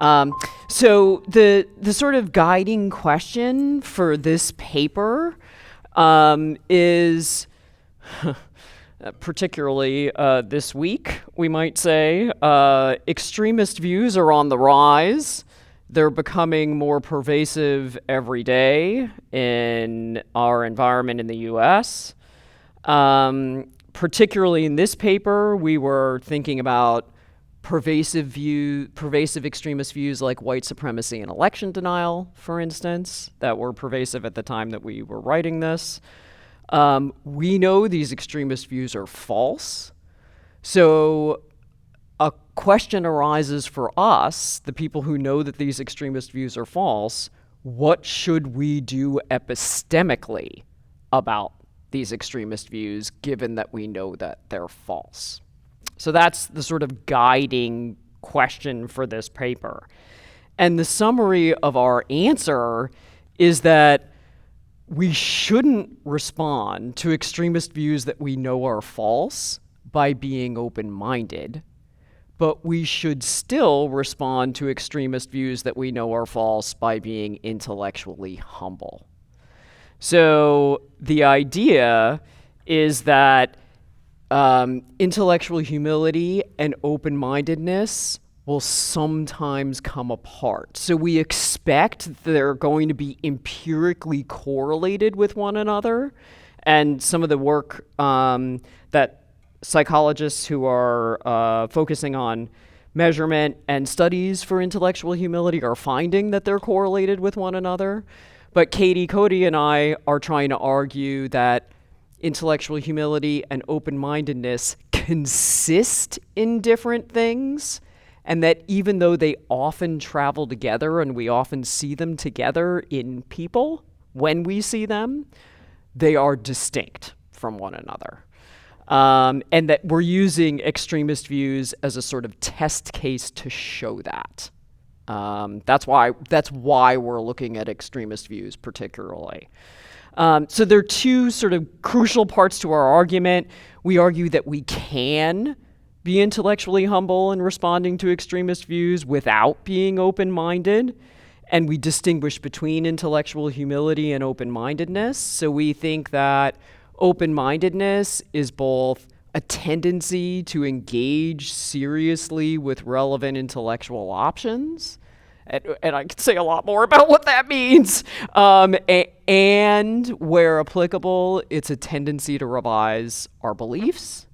So the sort of guiding question for this paper is particularly this week, we might say, extremist views are on the rise. They're becoming more pervasive every day in our environment in the US. Particularly in this paper, we were thinking about pervasive extremist views like white supremacy and election denial, for instance, that were pervasive at the time that we were writing this. We know these extremist views are false. So a question arises for us, the people who know that these extremist views are false: what should we do epistemically about these extremist views, given that we know that they're false? So that's the sort of guiding question for this paper. And the summary of our answer is that we shouldn't respond to extremist views that we know are false by being open-minded, but we should still respond to extremist views that we know are false by being intellectually humble. So the idea is that intellectual humility and open-mindedness will sometimes come apart. So we expect they're going to be empirically correlated with one another. And some of the work that psychologists who are focusing on measurement and studies for intellectual humility are finding that they're correlated with one another. But Katie, Cody, and I are trying to argue that intellectual humility and open-mindedness consist in different things, and that even though they often travel together and we often see them together in people, when we see them, they are distinct from one another. And that we're using extremist views as a sort of test case to show that. That's why we're looking at extremist views particularly. So there are two sort of crucial parts to our argument. We argue that we can be intellectually humble in responding to extremist views without being open-minded, and we distinguish between intellectual humility and open-mindedness. So we think that open-mindedness is both a tendency to engage seriously with relevant intellectual options, and I could say a lot more about what that means, and where applicable, it's a tendency to revise our beliefs.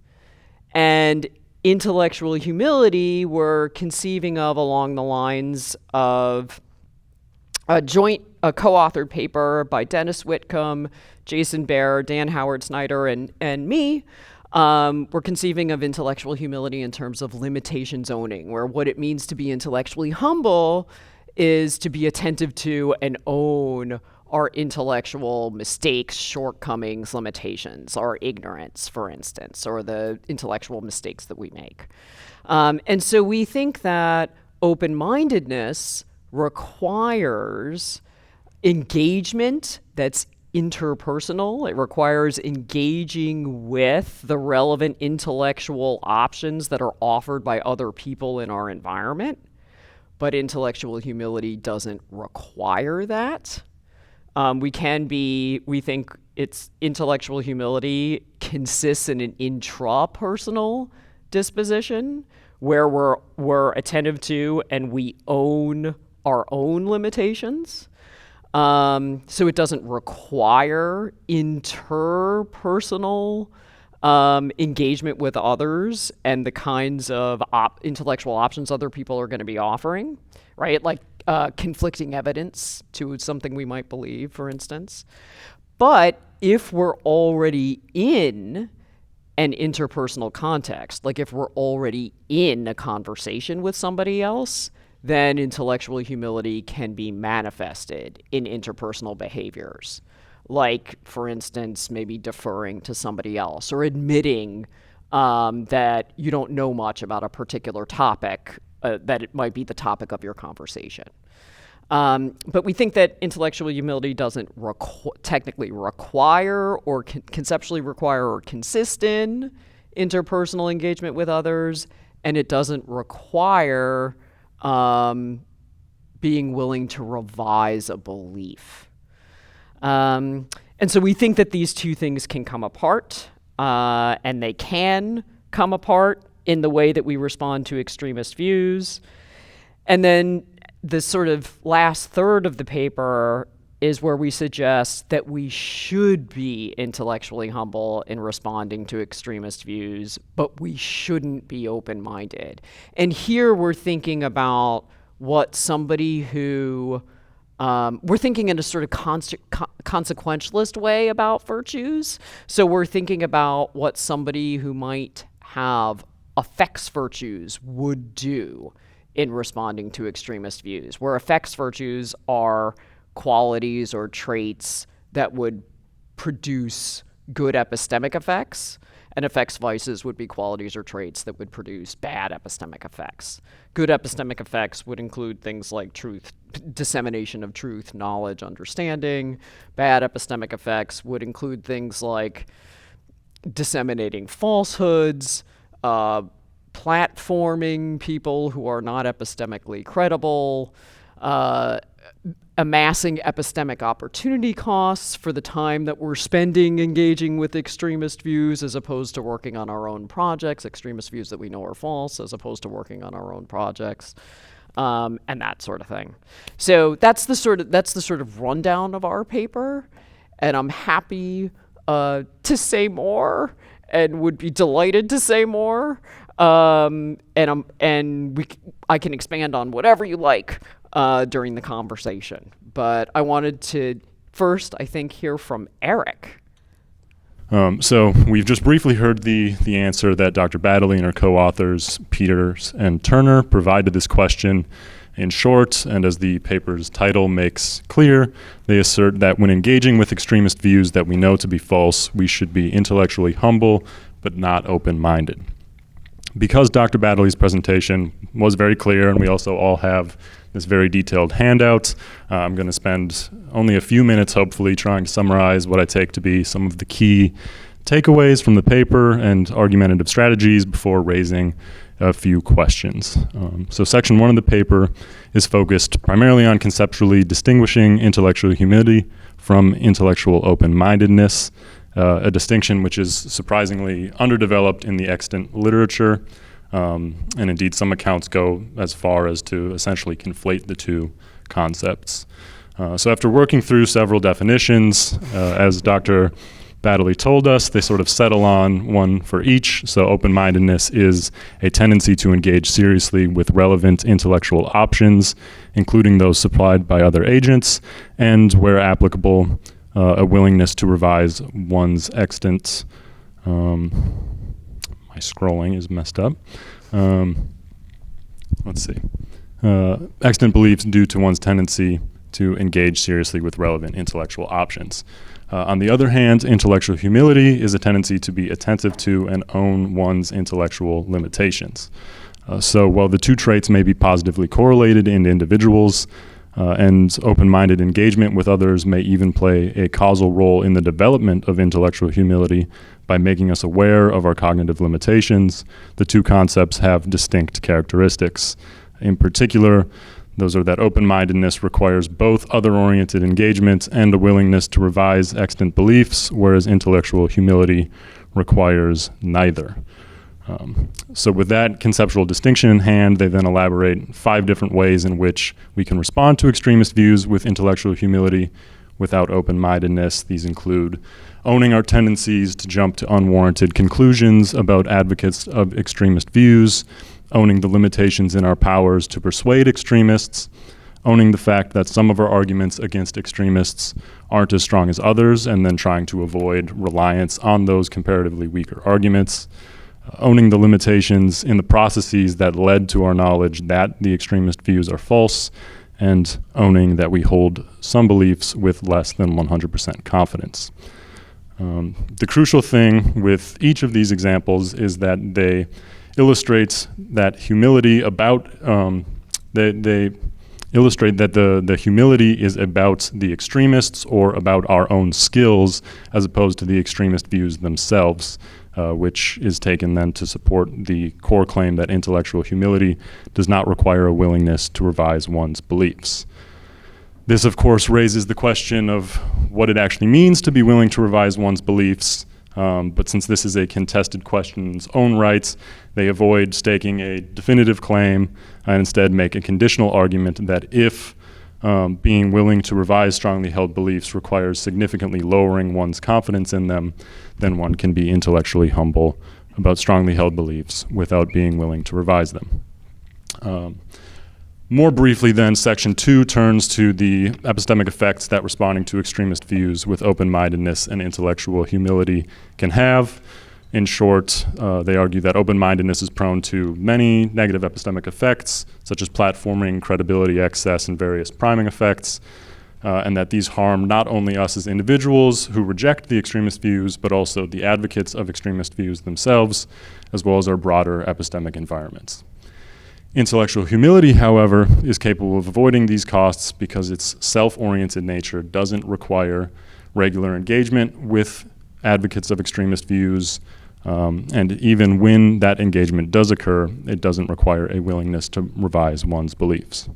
And intellectual humility we're conceiving of along the lines of a co-authored paper by Dennis Whitcomb, Jason Baer, Dan Howard Snyder, and me. We're conceiving of intellectual humility in terms of limitation zoning, where what it means to be intellectually humble is to be attentive to and own our intellectual mistakes, shortcomings, limitations, our ignorance, for instance, or the intellectual mistakes that we make. And so we think that open-mindedness requires engagement that's interpersonal. It requires engaging with the relevant intellectual options that are offered by other people in our environment. But intellectual humility doesn't require that. We think it's intellectual humility consists in an intrapersonal disposition where we're attentive to and we own our own limitations. So it doesn't require interpersonal engagement with others and the kinds of intellectual options other people are going to be offering, right? Like conflicting evidence to something we might believe, for instance. But if we're already in an interpersonal context, like if we're already in a conversation with somebody else, then intellectual humility can be manifested in interpersonal behaviors. Like, for instance, maybe deferring to somebody else or admitting that you don't know much about a particular topic, that it might be the topic of your conversation. But we think that intellectual humility doesn't technically require or conceptually require or consist in interpersonal engagement with others, and it doesn't require being willing to revise a belief. And so we think that these two things can come apart, and they can come apart in the way that we respond to extremist views. And then the sort of last third of the paper is where we suggest that we should be intellectually humble in responding to extremist views, but we shouldn't be open-minded. And here we're thinking about what somebody who, we're thinking in a sort of consequentialist way about virtues. So we're thinking about what somebody who might have effects virtues would do in responding to extremist views, where effects virtues are qualities or traits that would produce good epistemic effects, and effects vices would be qualities or traits that would produce bad epistemic effects. Good epistemic effects would include things like truth, dissemination of truth, knowledge, understanding. Bad epistemic effects would include things like disseminating falsehoods, platforming people who are not epistemically credible, amassing epistemic opportunity costs for the time that we're spending engaging with extremist views as opposed to working on our own projects, extremist views that we know are false as opposed to working on our own projects, and that sort of thing. So that's the sort of rundown of our paper, and I'm happy to say more and would be delighted to say more. I can expand on whatever you like during the conversation. But I wanted to first, I think, hear from Eric. So we've just briefly heard the answer that Dr. Battaly and her co-authors, Peters and Turner, provided this question. In short, and as the paper's title makes clear, they assert that when engaging with extremist views that we know to be false, we should be intellectually humble, but not open-minded. Because Dr. Battaly's presentation was very clear, and we also all have this very detailed handout, I'm going to spend only a few minutes, hopefully, trying to summarize what I take to be some of the key takeaways from the paper and argumentative strategies before raising a few questions. So section 1 of the paper is focused primarily on conceptually distinguishing intellectual humility from intellectual open-mindedness, a distinction which is surprisingly underdeveloped in the extant literature, and indeed some accounts go as far as to essentially conflate the two concepts. So after working through several definitions, as Dr. Battaly told us, they sort of settle on one for each. So open-mindedness is a tendency to engage seriously with relevant intellectual options, including those supplied by other agents, and where applicable, a willingness to revise one's extant, my scrolling is messed up. Extant beliefs due to one's tendency to engage seriously with relevant intellectual options. On the other hand, intellectual humility is a tendency to be attentive to and own one's intellectual limitations. So while the two traits may be positively correlated in individuals, and open-minded engagement with others may even play a causal role in the development of intellectual humility by making us aware of our cognitive limitations, the two concepts have distinct characteristics. In particular, those are that open-mindedness requires both other-oriented engagement and a willingness to revise extant beliefs, whereas intellectual humility requires neither. So with that conceptual distinction in hand, they then elaborate 5 different ways in which we can respond to extremist views with intellectual humility without open-mindedness. These include owning our tendencies to jump to unwarranted conclusions about advocates of extremist views, owning the limitations in our powers to persuade extremists, owning the fact that some of our arguments against extremists aren't as strong as others, and then trying to avoid reliance on those comparatively weaker arguments, owning the limitations in the processes that led to our knowledge that the extremist views are false, and owning that we hold some beliefs with less than 100% confidence. The crucial thing with each of these examples is that they illustrate that humility about, they illustrate that the humility is about the extremists or about our own skills as opposed to the extremist views themselves. which is taken then to support the core claim that intellectual humility does not require a willingness to revise one's beliefs. This, of course, raises the question of what it actually means to be willing to revise one's beliefs, but since this is a contested question in its own rights, they avoid staking a definitive claim and instead make a conditional argument that if being willing to revise strongly held beliefs requires significantly lowering one's confidence in them, then one can be intellectually humble about strongly held beliefs without being willing to revise them. More briefly then, Section 2 turns to the epistemic effects that responding to extremist views with open-mindedness and intellectual humility can have. In short, they argue that open-mindedness is prone to many negative epistemic effects, such as platforming, credibility excess, and various priming effects, and that these harm not only us as individuals who reject the extremist views, but also the advocates of extremist views themselves, as well as our broader epistemic environments. Intellectual humility, however, is capable of avoiding these costs because its self-oriented nature doesn't require regular engagement with advocates of extremist views, and even when that engagement does occur, it doesn't require a willingness to revise one's beliefs.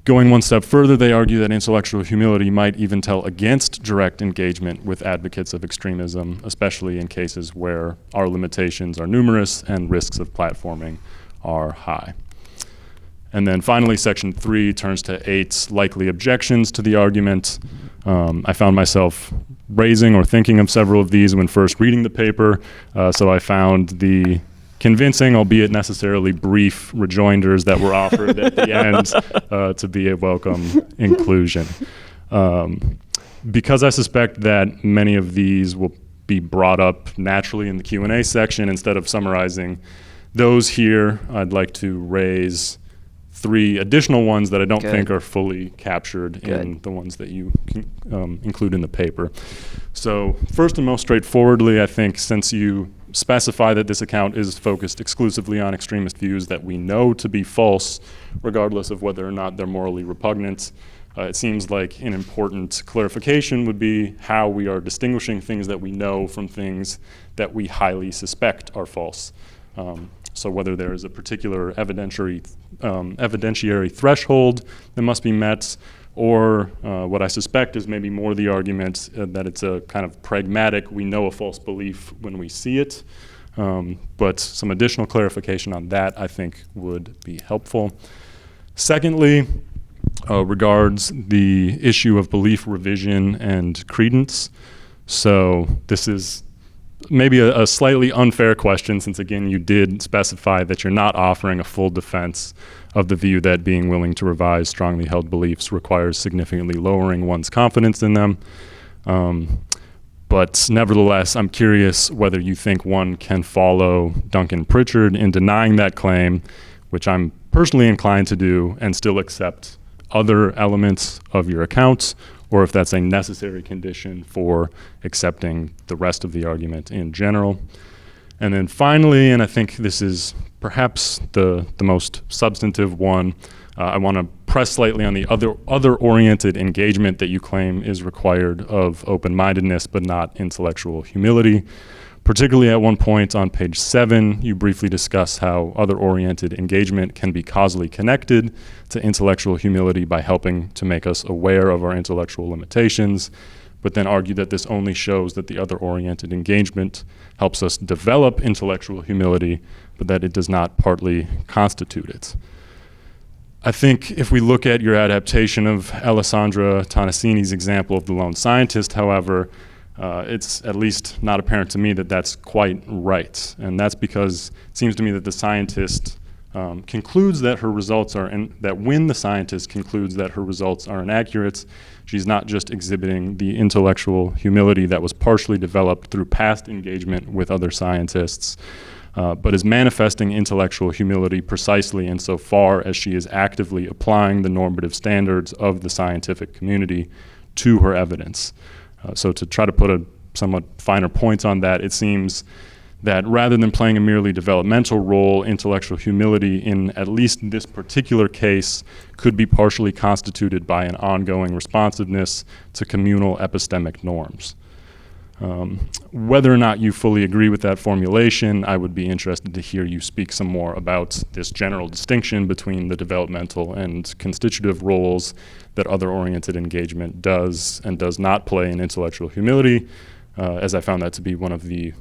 Going one step further, they argue that intellectual humility might even tell against direct engagement with advocates of extremism, especially in cases where our limitations are numerous and risks of platforming are high. And then finally, Section 3 turns to 8 likely objections to the argument. I found myself raising or thinking of several of these when first reading the paper, so I found the convincing, albeit necessarily brief, rejoinders that were offered at the end to be a welcome inclusion. Because I suspect that many of these will be brought up naturally in the Q&A section, instead of summarizing those here, I'd like to raise 3 additional ones that I don't think are fully captured in the ones that you include in the paper. So first and most straightforwardly, I think since you specify that this account is focused exclusively on extremist views that we know to be false, regardless of whether or not they're morally repugnant, it seems like an important clarification would be how we are distinguishing things that we know from things that we highly suspect are false. So whether there is a particular evidentiary threshold that must be met, or what I suspect is maybe more the argument that it's a kind of pragmatic, we know a false belief when we see it. But some additional clarification on that I think would be helpful. Secondly, regards the issue of belief revision and credence. So this is maybe a slightly unfair question, since again you did specify that you're not offering a full defense of the view that being willing to revise strongly held beliefs requires significantly lowering one's confidence in them. But nevertheless, I'm curious whether you think one can follow Duncan Pritchard in denying that claim, which I'm personally inclined to do, and still accept other elements of your accounts, or if that's a necessary condition for accepting the rest of the argument in general. And then finally, and I think this is perhaps the most substantive one, I want to press slightly on the other-oriented engagement that you claim is required of open-mindedness but not intellectual humility. Particularly at one point on page 7, you briefly discuss how other-oriented engagement can be causally connected to intellectual humility by helping to make us aware of our intellectual limitations, but then argue that this only shows that the other-oriented engagement helps us develop intellectual humility, but that it does not partly constitute it. I think if we look at your adaptation of Alessandra Tonassini's example of the lone scientist, however, it's at least not apparent to me that that's quite right. And that's because it seems to me that the scientist concludes that her results are, that when the scientist concludes that her results are inaccurate, she's not just exhibiting the intellectual humility that was partially developed through past engagement with other scientists, but is manifesting intellectual humility precisely insofar as she is actively applying the normative standards of the scientific community to her evidence. So to try to put a somewhat finer point on that, it seems that rather than playing a merely developmental role, intellectual humility in at least this particular case could be partially constituted by an ongoing responsiveness to communal epistemic norms. Whether or not you fully agree with that formulation, I would be interested to hear you speak some more about this general distinction between the developmental and constitutive roles that other-oriented engagement does and does not play in intellectual humility, as I found that to be one of the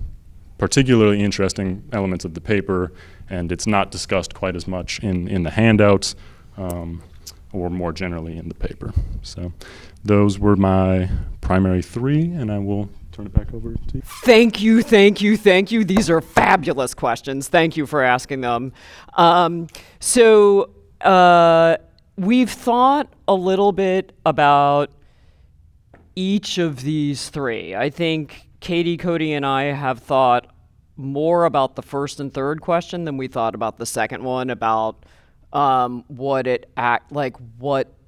particularly interesting elements of the paper, and it's not discussed quite as much in the handouts or more generally in the paper. So those were my primary three, and I will turn it back over to you. Thank you, thank you, thank you. These are fabulous questions. Thank you for asking them. We've thought a little bit about each of these three. I think Katie, Cody, and I have thought more about the first and third question than we thought about the second one, about what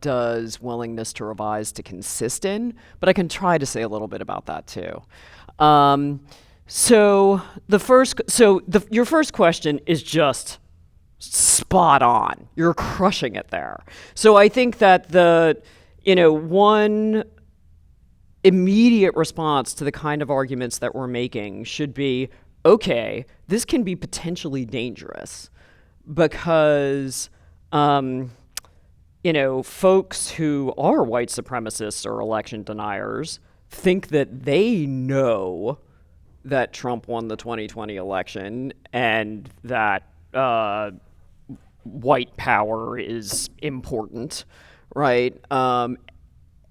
does willingness to revise to consist in, but I can try to say a little bit about that too. Your first question is just spot on. You're crushing it there. So I think that one immediate response to the kind of arguments that we're making should be, okay, this can be potentially dangerous because folks who are white supremacists or election deniers think that they know that Trump won the 2020 election and that white power is important, right?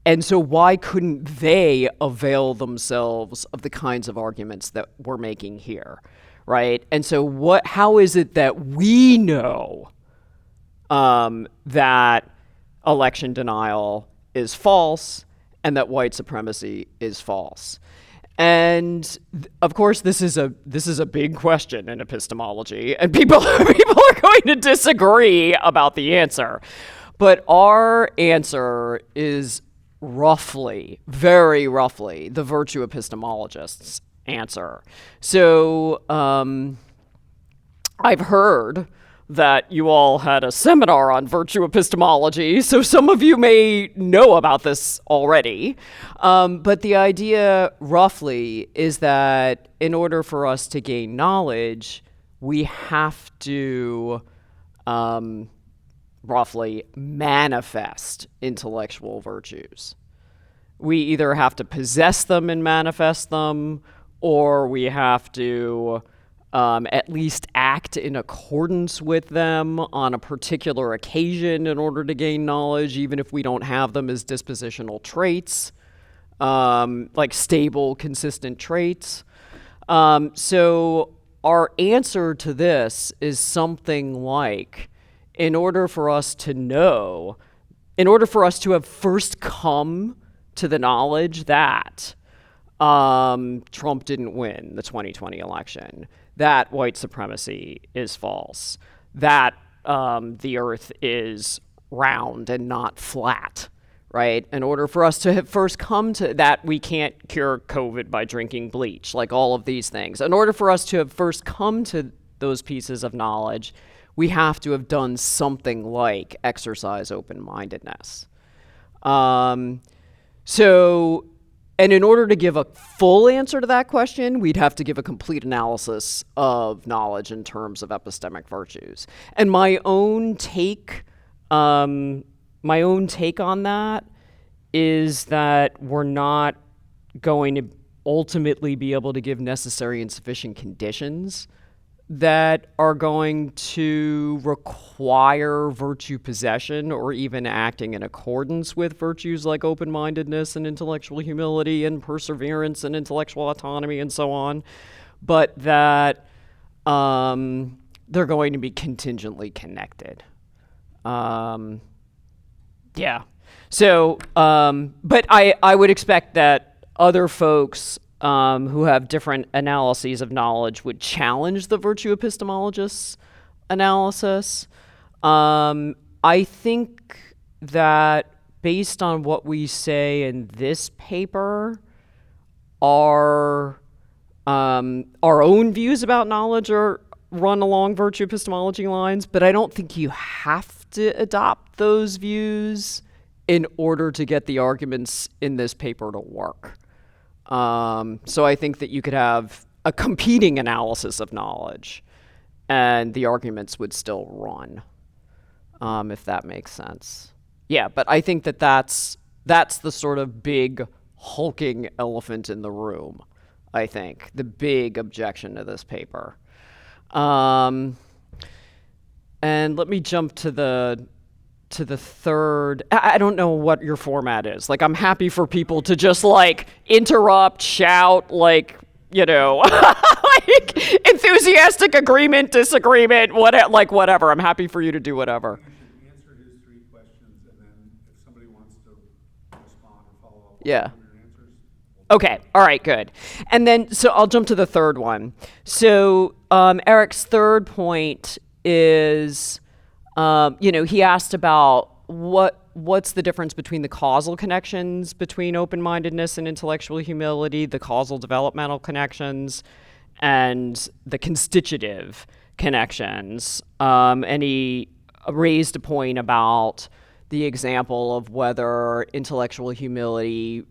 And so why couldn't they avail themselves of the kinds of arguments that we're making here, right? And so how is it that we know that election denial is false and that white supremacy is false? And of course, this is a big question in epistemology, and people are going to disagree about the answer. But our answer is very roughly, the virtue epistemologist's answer. So I've heard that you all had a seminar on virtue epistemology, so some of you may know about this already. But the idea, roughly, is that in order for us to gain knowledge, we have to roughly manifest intellectual virtues. We either have to possess them and manifest them, or we have to at least act in accordance with them on a particular occasion in order to gain knowledge, even if we don't have them as dispositional traits, like stable, consistent traits. So our answer to this is something like, in order for us to have first come to the knowledge that Trump didn't win the 2020 election, that white supremacy is false, that the earth is round and not flat, right? In order for us to have first come to that, we can't cure COVID by drinking bleach, like all of these things. In order for us to have first come to those pieces of knowledge, we have to have done something like exercise open-mindedness. And in order to give a full answer to that question, we'd have to give a complete analysis of knowledge in terms of epistemic virtues. And my own take on that is that we're not going to ultimately be able to give necessary and sufficient conditions that are going to require virtue possession or even acting in accordance with virtues like open-mindedness and intellectual humility and perseverance and intellectual autonomy and so on, but that they're going to be contingently connected. But I would expect that other folks who have different analyses of knowledge would challenge the virtue epistemologist's analysis. I think that based on what we say in this paper, our own views about knowledge are run along virtue epistemology lines, but I don't think you have to adopt those views in order to get the arguments in this paper to work. So I think that you could have a competing analysis of knowledge, and the arguments would still run, if that makes sense. Yeah, but I think that that's the sort of big hulking elephant in the room. I think the big objection to this paper. And let me jump to the third. I don't know what your format is. Like, I'm happy for people to just like interrupt, shout, like, like enthusiastic agreement, disagreement, whatever. I'm happy for you to do whatever. You should answer his 3 questions, and then if somebody wants to respond or follow up Yeah. on your answers, Okay. All right. Good. And then, so I'll jump to the third one. So Eric's third point is, he asked about what's the difference between the causal connections between open-mindedness and intellectual humility, the causal developmental connections, and the constitutive connections. And he raised a point about the example of whether intellectual humility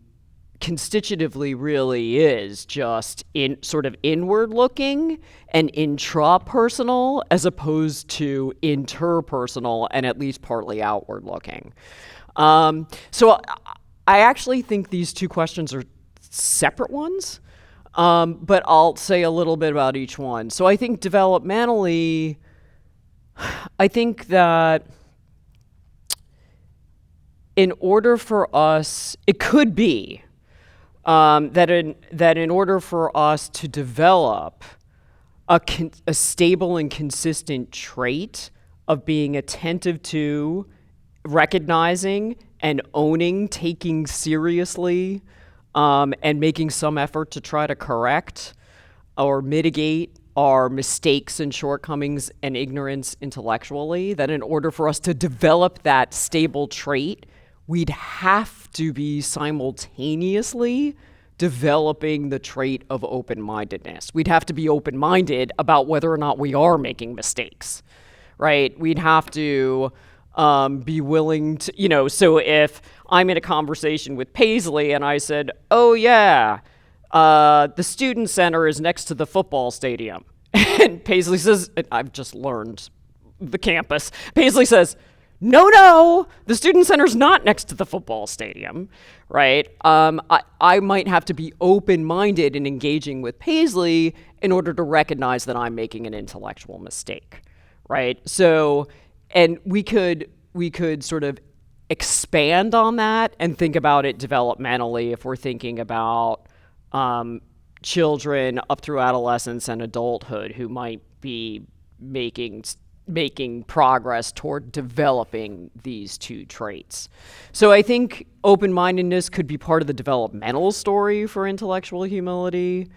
constitutively really is just in sort of inward looking and intrapersonal as opposed to interpersonal and at least partly outward looking. So I actually think these 2 questions are separate ones, but I'll say a little bit about each one. So I think developmentally, I think that in order for us, it could be that in order for us to develop a stable and consistent trait of being attentive to, recognizing, and owning, taking seriously, and making some effort to try to correct or mitigate our mistakes and shortcomings and ignorance intellectually, that in order for us to develop that stable trait, we'd have to be simultaneously developing the trait of open-mindedness. We'd have to be open-minded about whether or not we are making mistakes, right? We'd have to be willing to, so if I'm in a conversation with Paisley and I said, oh yeah, the student center is next to the football stadium. And Paisley says, I've just learned the campus. Paisley says, no, the student center's not next to the football stadium, right? I might have to be open-minded in engaging with Paisley in order to recognize that I'm making an intellectual mistake, right? So, and we could sort of expand on that and think about it developmentally if we're thinking about children up through adolescence and adulthood who might be making progress toward developing these 2 traits. So I think open-mindedness could be part of the developmental story for intellectual humility.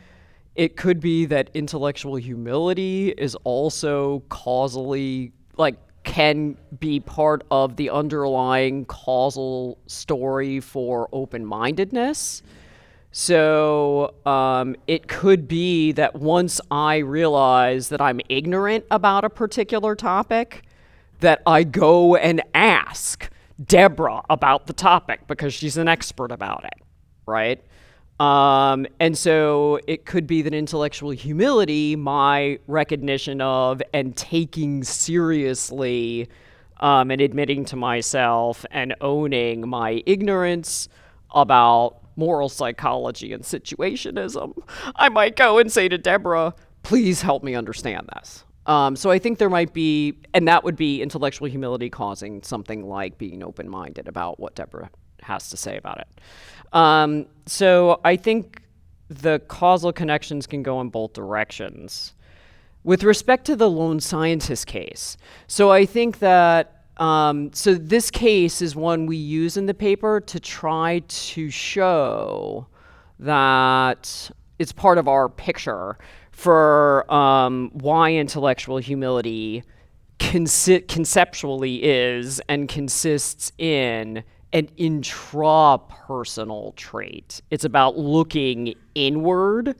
It could be that intellectual humility is also causally, can be part of the underlying causal story for open-mindedness. So it could be that once I realize that I'm ignorant about a particular topic, that I go and ask Deborah about the topic because she's an expert about it, right? And so it could be that intellectual humility, my recognition of and taking seriously and admitting to myself and owning my ignorance about moral psychology and situationism, I might go and say to Deborah, please help me understand this. So I think there might be, and that would be intellectual humility causing something like being open-minded about what Deborah has to say about it. So I think the causal connections can go in both directions. With respect to the lone scientist case, so I think that so this case is one we use in the paper to try to show that it's part of our picture for why intellectual humility conceptually is and consists in an intrapersonal trait. It's about looking inward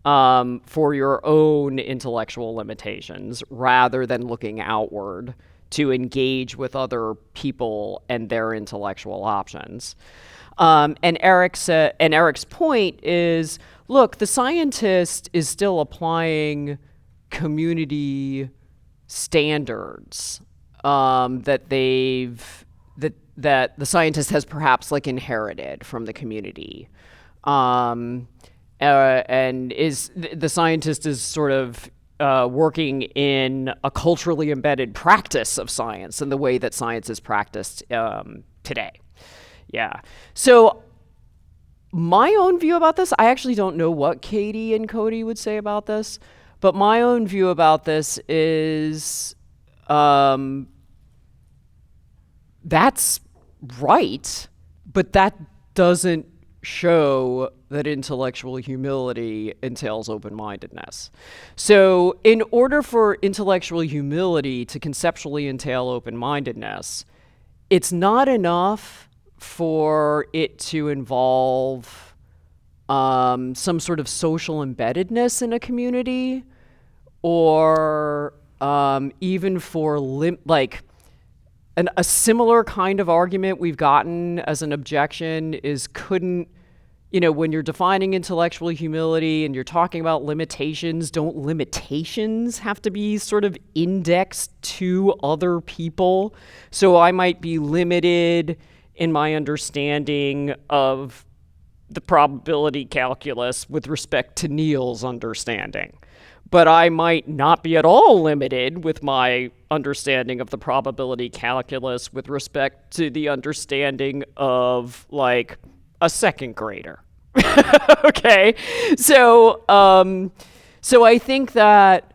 for your own intellectual limitations rather than looking outward to engage with other people and their intellectual options. And Eric's point is, look, the scientist is still applying community standards that the scientist has perhaps like inherited from the community, and the scientist is sort of working in a culturally embedded practice of science and the way that science is practiced today. Yeah. So my own view about this, I actually don't know what Katie and Cody would say about this, but my own view about this is that's right, but that doesn't show that intellectual humility entails open-mindedness. So in order for intellectual humility to conceptually entail open-mindedness, it's not enough for it to involve some sort of social embeddedness in a community, or even for a similar kind of argument we've gotten as an objection is, when you're defining intellectual humility and you're talking about limitations, don't limitations have to be sort of indexed to other people? So I might be limited in my understanding of the probability calculus with respect to Neil's understanding, but I might not be at all limited with my understanding of the probability calculus with respect to the understanding of, like, a second grader. Okay? So I think that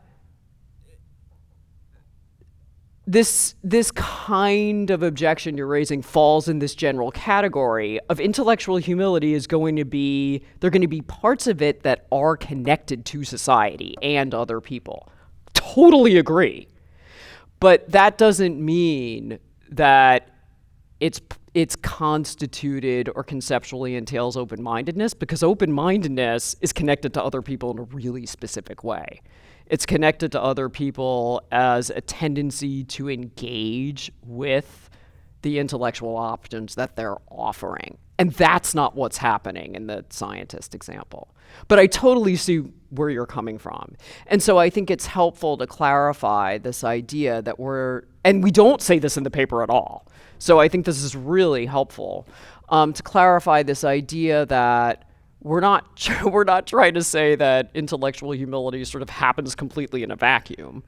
this kind of objection you're raising falls in this general category of intellectual humility. There are going to be parts of it that are connected to society and other people. Totally agree. But that doesn't mean that it's constituted or conceptually entails open-mindedness, because open-mindedness is connected to other people in a really specific way. It's connected to other people as a tendency to engage with the intellectual options that they're offering. And that's not what's happening in the scientist example. But I totally see where you're coming from. And so I think it's helpful to clarify this idea that and we don't say this in the paper at all. So I think this is really helpful to clarify this idea that we're not trying to say that intellectual humility sort of happens completely in a vacuum,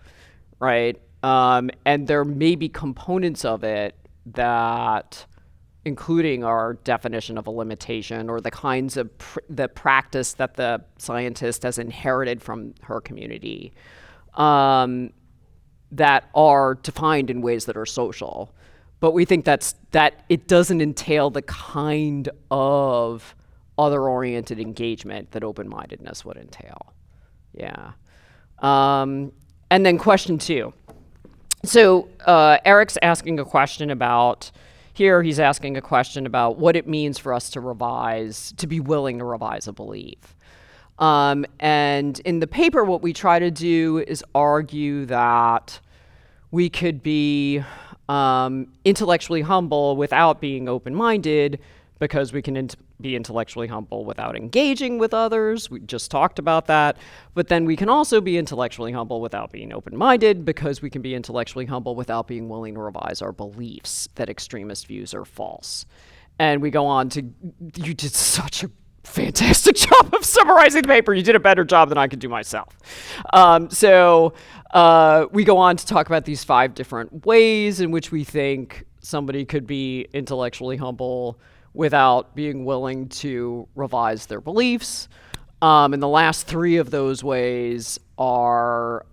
right? And there may be components of it that, including our definition of a limitation or the kinds of the practice that the scientist has inherited from her community, that are defined in ways that are social. But we think that it doesn't entail the kind of other-oriented engagement that open-mindedness would entail. Yeah. And then question 2. So Eric's asking a question about, he's asking a question about what it means for us to be willing to revise a belief. And in the paper, what we try to do is argue that we could be intellectually humble without being open-minded, because we can be intellectually humble without engaging with others. We just talked about that. But then we can also be intellectually humble without being open-minded, because we can be intellectually humble without being willing to revise our beliefs that extremist views are false. And we go on to, you did such a fantastic job of summarizing the paper. You did a better job than I could do myself. So we go on to talk about these 5 different ways in which we think somebody could be intellectually humble without being willing to revise their beliefs. And the last 3 of those ways are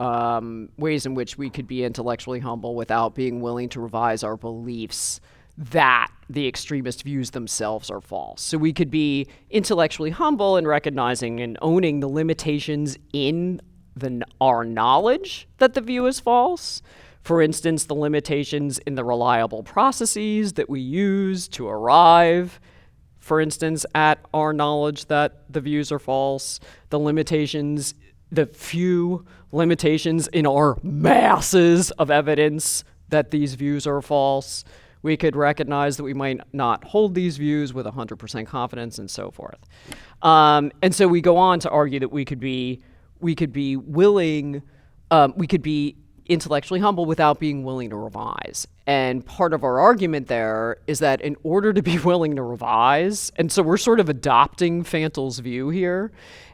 ways in which we could be intellectually humble without being willing to revise our beliefs that the extremist views themselves are false. So we could be intellectually humble in recognizing and owning the limitations in our knowledge that the view is false. For instance, the limitations in the reliable processes that we use to arrive, for instance, at our knowledge that the views are false, the few limitations in our masses of evidence that these views are false. We could recognize that we might not hold these views with 100% confidence and so forth. And so we go on to argue that we could be willing, we could be intellectually humble without being willing to revise. And part of our argument there is that in order to be willing to revise, and so we're sort of adopting Fantel's view here,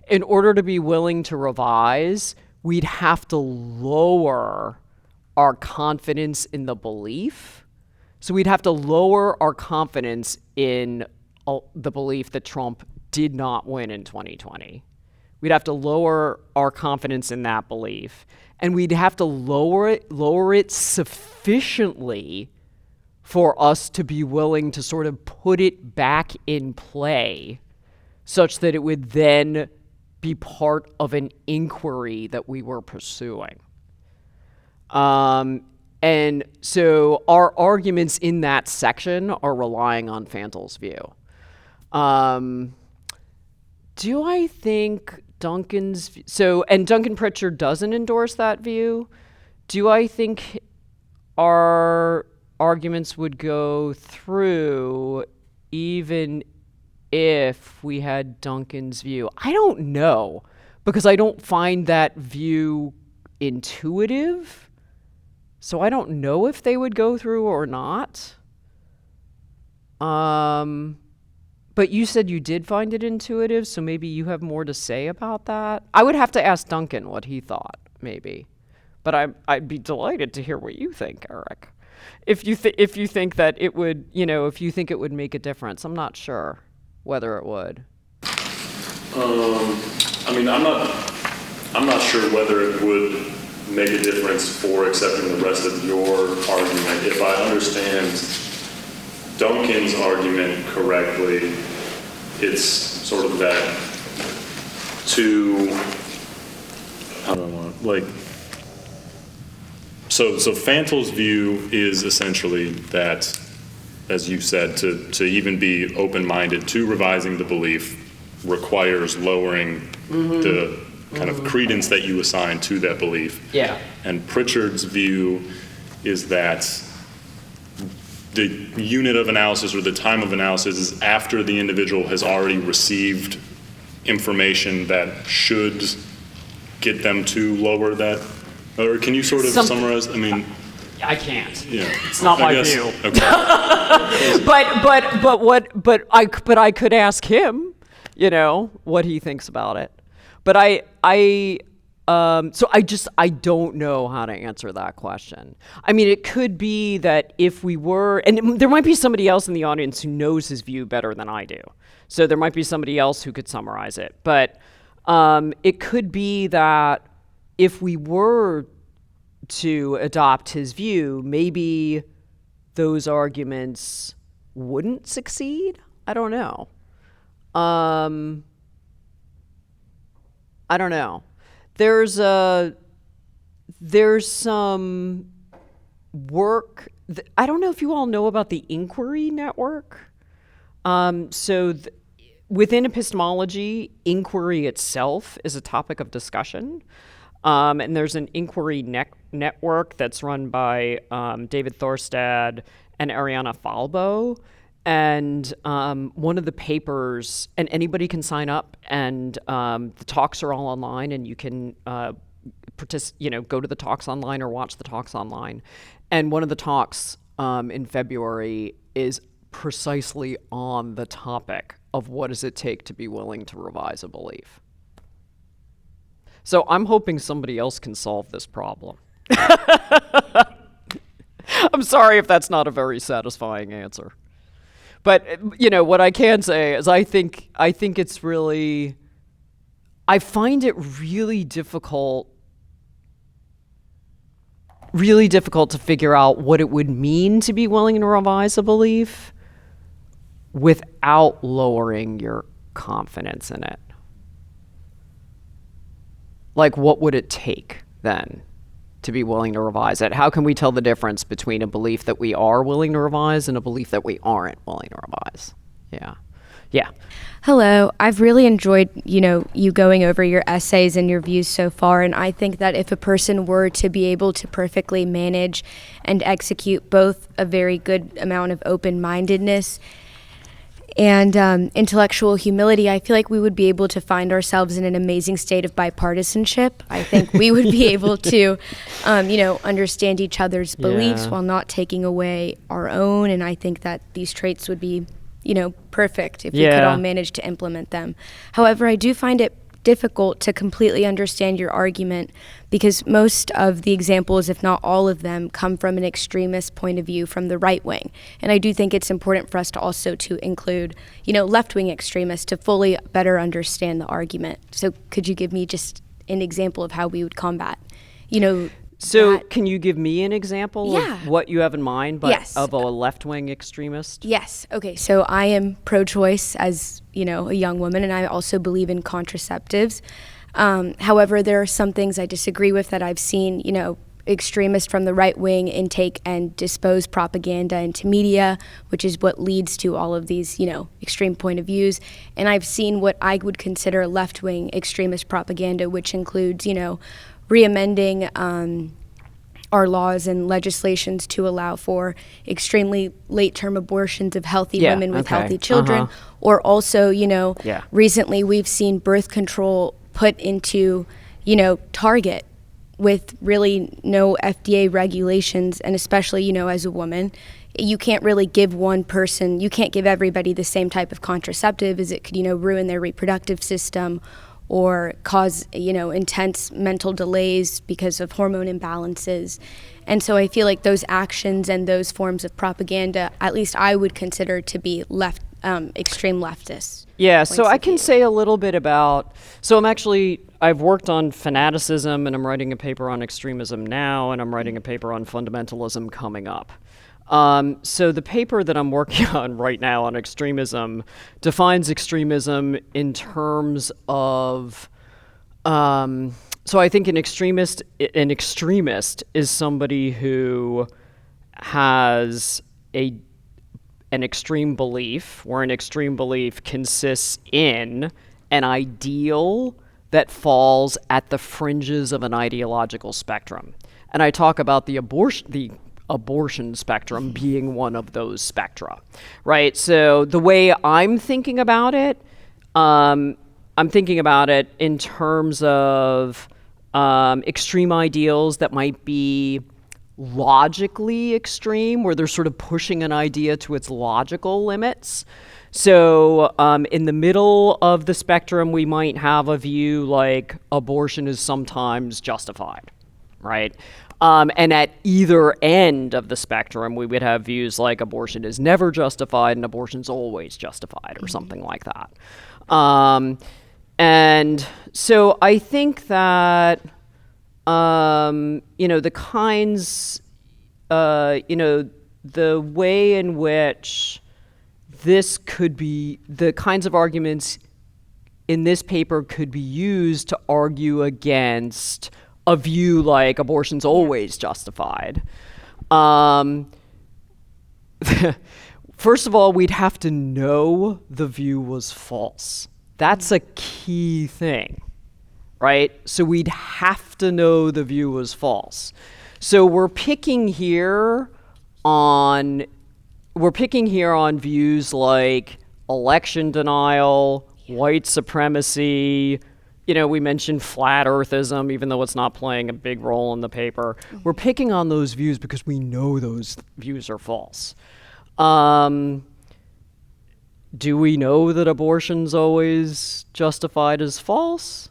in order to be willing to revise, we'd have to lower our confidence in the belief. So we'd have to lower our confidence in the belief that Trump did not win in 2020. We'd have to lower our confidence in that belief. And we'd have to lower it sufficiently for us to be willing to sort of put it back in play such that it would then be part of an inquiry that we were pursuing. And so our arguments in that section are relying on Fantel's view. Do I think Duncan's and Duncan Pritchard doesn't endorse that view? Do I think our arguments would go through even if we had Duncan's view? I don't know, because I don't find that view intuitive. So I don't know if they would go through or not. But you said you did find it intuitive, so maybe you have more to say about that. I would have to ask Duncan what he thought, maybe. But I'd be delighted to hear what you think, Eric. If you think that it would, if you think it would make a difference. I'm not sure whether it would. I mean, I'm not sure whether it would make a difference for accepting the rest of your argument. If I understand Duncan's argument correctly, it's sort of that so Fantel's view is essentially that, as you said, to even be open-minded to revising the belief requires lowering the kind of credence that you assign to that belief. Yeah. And Pritchard's view is that the unit of analysis or the time of analysis is after the individual has already received information that should get them to lower that. Or can you sort of summarize? I mean, I can't. Yeah, it's not my view. Okay. but I could ask him, what he thinks about it. But I don't know how to answer that question. I mean, it could be that if we were, and there might be somebody else in the audience who knows his view better than I do. So there might be somebody else who could summarize it. But it could be that if we were to adopt his view, maybe those arguments wouldn't succeed. I don't know. I don't know. There's some work. I don't know if you all know about the inquiry network. Within epistemology, inquiry itself is a topic of discussion. And there's an inquiry network that's run by David Thorstad and Ariana Falbo. And one of the papers, and anybody can sign up, and the talks are all online, and you can go to the talks online or watch the talks online. And one of the talks in February is precisely on the topic of what does it take to be willing to revise a belief. So I'm hoping somebody else can solve this problem. I'm sorry if that's not a very satisfying answer. But, what I can say is I think it's really, I find it really difficult to figure out what it would mean to be willing to revise a belief without lowering your confidence in it. Like, what would it take then to be willing to revise it? How can we tell the difference between a belief that we are willing to revise and a belief that we aren't willing to revise? Yeah. Yeah. Hello. I've really enjoyed, you going over your essays and your views so far, and I think that if a person were to be able to perfectly manage and execute both a very good amount of open-mindedness and intellectual humility, I feel like we would be able to find ourselves in an amazing state of bipartisanship. I think we would be able to, understand each other's beliefs Yeah. while not taking away our own, and I think that these traits would be perfect if we could Yeah. all manage to implement them. However, I do find it difficult to completely understand your argument because most of the examples, if not all of them, come from an extremist point of view from the right wing. And I do think it's important for us to also to include, left-wing extremists to fully better understand the argument. So could you give me just an example of how we would combat, So that? can you give me an example Yeah. of what you have in mind, but Yes. of a left-wing extremist? Yes. Okay. So I am pro-choice as, a young woman, and I also believe in contraceptives. However, there are some things I disagree with that I've seen, extremists from the right wing intake and dispose propaganda into media, which is what leads to all of these, extreme point of views. And I've seen what I would consider left-wing extremist propaganda, which includes, re-amending our laws and legislations to allow for extremely late-term abortions of healthy Yeah, women with okay. healthy children. Uh-huh. Or also, Yeah. recently we've seen birth control put into, Target with really no FDA regulations, and especially, as a woman, you can't really give you can't give everybody the same type of contraceptive as it could, ruin their reproductive system or cause, intense mental delays because of hormone imbalances. And so I feel like those actions and those forms of propaganda, at least I would consider to be extreme leftists. Yeah, so points I of can view. say a little bit about. So I've worked on fanaticism, and I'm writing a paper on extremism now, and I'm writing a paper on fundamentalism coming up. So the paper that I'm working on right now on extremism defines extremism in terms of. So I think an extremist is somebody who has an extreme belief, where an extreme belief consists in an ideal that falls at the fringes of an ideological spectrum. And I talk about the abortion spectrum being one of those spectra, right? So the way I'm thinking about it, I'm thinking about it in terms of extreme ideals that might be logically extreme, where they're sort of pushing an idea to its logical limits. So in the middle of the spectrum, we might have a view like abortion is sometimes justified, right? And at either end of the spectrum, we would have views like abortion is never justified and abortion's always justified, or something like that. And so I think that the kinds, the way in which this could be, the kinds of arguments in this paper could be used to argue against a view like abortion's always justified. First of all, we'd have to know the view was false. That's a key thing, right? So we'd have to know the view was false. So we're picking here on views like election denial, white supremacy. We mentioned flat earthism, even though it's not playing a big role in the paper. We're picking on those views because we know those views are false. Do we know that abortion's always justified as false?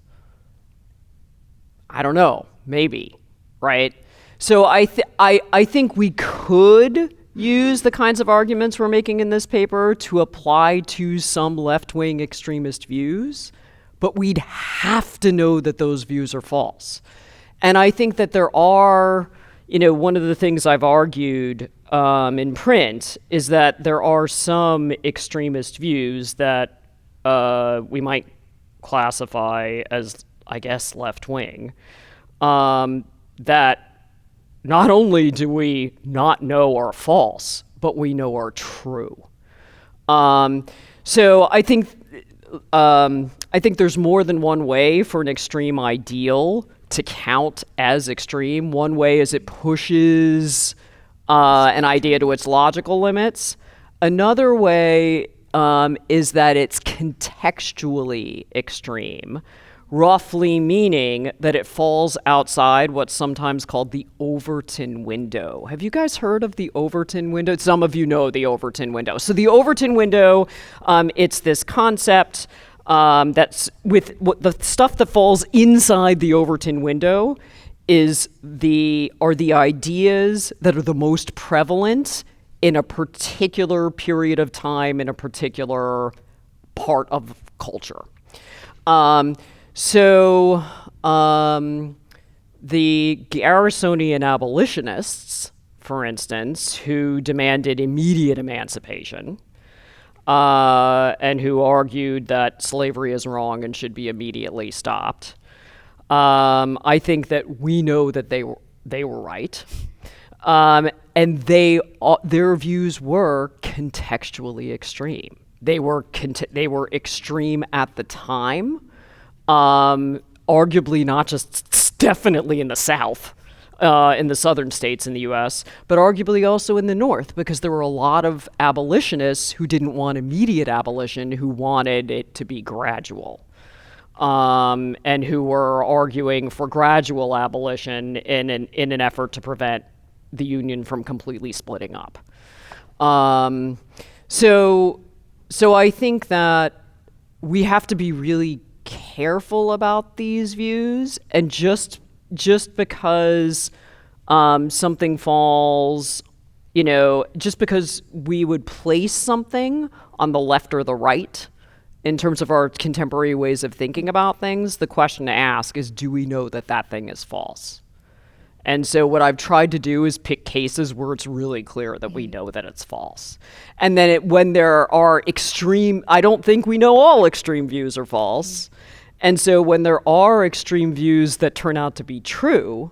I don't know. Maybe, right? So I think we could use the kinds of arguments we're making in this paper to apply to some left-wing extremist views, but we'd have to know that those views are false. And I think that there are, one of the things I've argued in print is that there are some extremist views that we might classify as, I guess, left-wing, that not only do we not know are false, but we know are true. So I think there's more than one way for an extreme ideal to count as extreme. One way is it pushes an idea to its logical limits. Another way is that it's contextually extreme, roughly meaning that it falls outside what's sometimes called the Overton window. Have you guys heard of the Overton window? Some of you know the Overton window. So the Overton window, it's this concept that's with the stuff that falls inside the Overton window are the ideas that are the most prevalent in a particular period of time in a particular part of culture. So the Garrisonian abolitionists, for instance, who demanded immediate emancipation and who argued that slavery is wrong and should be immediately stopped, I think that we know that they were right. And their views were contextually extreme. They were extreme at the time. Arguably not just definitely in the South, in the southern states in the U.S., but arguably also in the North, because there were a lot of abolitionists who didn't want immediate abolition, who wanted it to be gradual, and who were arguing for gradual abolition in an effort to prevent the Union from completely splitting up. So I think that we have to be really careful about these views, and just because something falls, just because we would place something on the left or the right in terms of our contemporary ways of thinking about things, the question to ask is, do we know that that thing is false? And so what I've tried to do is pick cases where it's really clear that we know that it's false. And then when there are I don't think we know all extreme views are false. And so when there are extreme views that turn out to be true,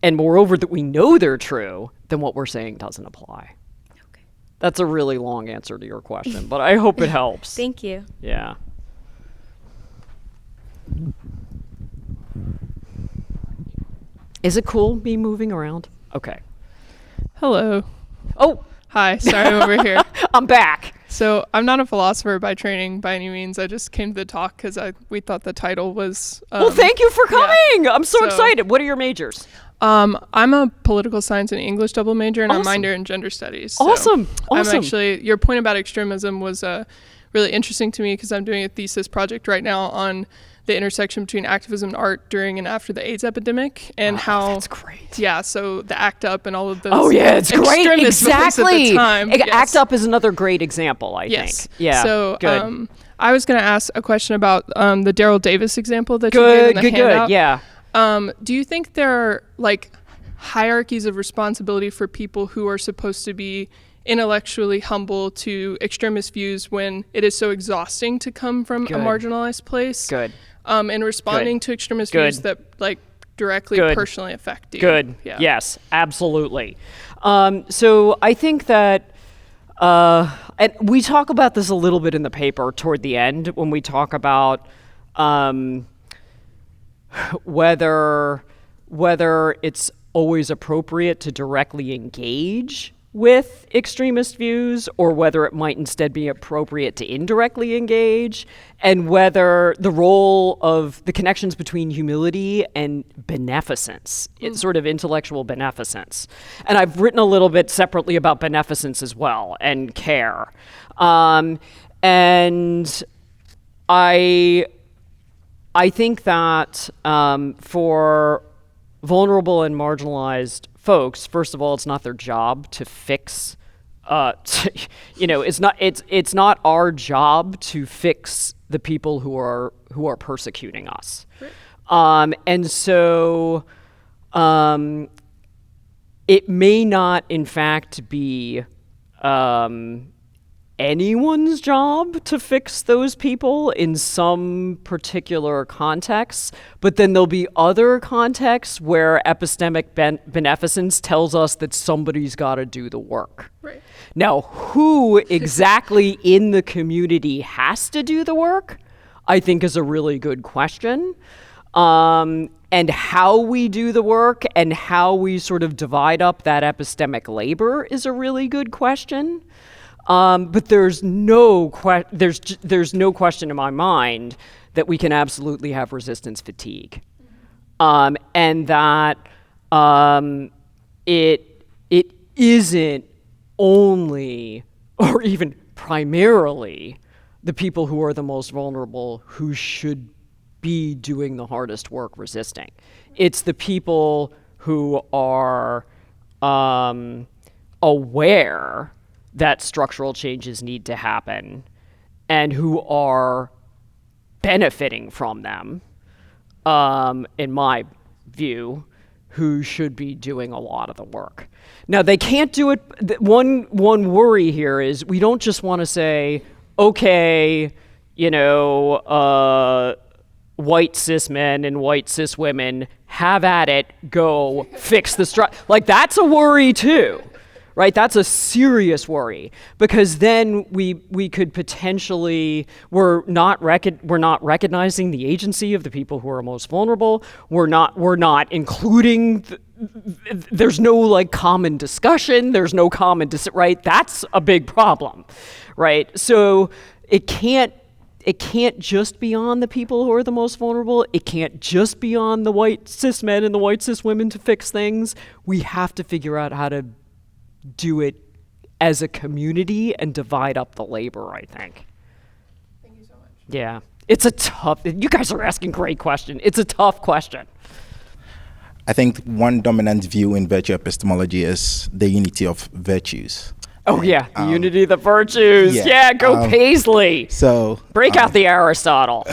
and moreover that we know they're true, then what we're saying doesn't apply. Okay. That's a really long answer to your question, but I hope it helps. Thank you. Yeah. Is it cool me moving around? Okay. Hello. Oh, Hi. Sorry, I'm over here. I'm back. So I'm not a philosopher by training by any means. I just came to the talk because we thought the title was... well, thank you for coming. Yeah. I'm so excited. What are your majors? I'm a political science and English double major, and Awesome. I'm minor in gender studies. So Awesome. I'm actually... Your point about extremism was really interesting to me because I'm doing a thesis project right now on the intersection between activism and art during and after the AIDS epidemic, and how that's great. Yeah, so the ACT UP and all of those. Oh yeah, it's great. Extremist movements Exactly. at the time. Yes. ACT UP is another great example, I Yes. think. Yeah. So good. I was going to ask a question about the Daryl Davis example that you gave in the handout. Good. Yeah. Do you think there are hierarchies of responsibility for people who are supposed to be intellectually humble to extremist views when it is so exhausting to come from a marginalized place? Good. And responding to extremist views that directly personally affect you. Good. Yeah. Yes, absolutely. So I think that, and we talk about this a little bit in the paper toward the end when we talk about whether it's always appropriate to directly engage with extremist views, or whether it might instead be appropriate to indirectly engage, and whether the role of the connections between humility and beneficence, it's sort of intellectual beneficence. And I've written a little bit separately about beneficence as well, and care. And I think that for vulnerable and marginalized folks, first of all, it's not their job to fix. It's not our job to fix the people who are persecuting us, right. And so it may not, in fact, be anyone's job to fix those people in some particular contexts, but then there'll be other contexts where epistemic beneficence tells us that somebody's got to do the work. Right. Now, who exactly in the community has to do the work, I think is a really good question. And how we do the work and how we sort of divide up that epistemic labor is a really good question. But there's no question in my mind that we can absolutely have resistance fatigue, and that it isn't only or even primarily the people who are the most vulnerable who should be doing the hardest work resisting. It's the people who are aware that structural changes need to happen and who are benefiting from them, in my view, who should be doing a lot of the work. Now, they can't do it. One worry here is we don't just want to say, okay, white cis men and white cis women, have at it, go fix the like, that's a worry too, right? That's a serious worry, because then we could potentially, we're not recognizing the agency of the people who are most vulnerable. We're not including there's no like common discussion, there's no common right? That's a big problem, right? So it can't just be on the people who are the most vulnerable. It can't just be on the white cis men and the white cis women to fix things. We have to figure out how to do it as a community and divide up the labor, I think. Thank you so much. Yeah. It's a tough, you guys are asking great question. It's a tough question. I think one dominant view in virtue epistemology is the unity of virtues. Oh yeah, the unity of the virtues. Yeah, go Paisley. So break out the Aristotle.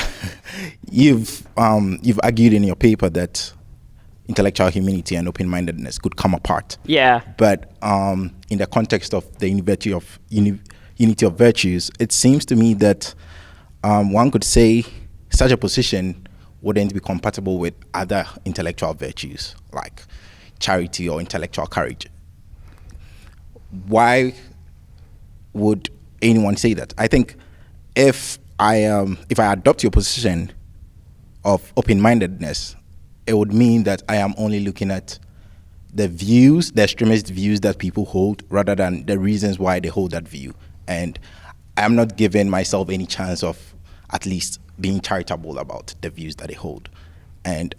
You've argued in your paper that intellectual humility and open-mindedness could come apart. Yeah. But in the context of the unity of virtues, it seems to me that one could say such a position wouldn't be compatible with other intellectual virtues like charity or intellectual courage. Why would anyone say that? I think if I adopt your position of open-mindedness, it would mean that I am only looking at the views, the extremist views that people hold, rather than the reasons why they hold that view. And I'm not giving myself any chance of at least being charitable about the views that they hold. And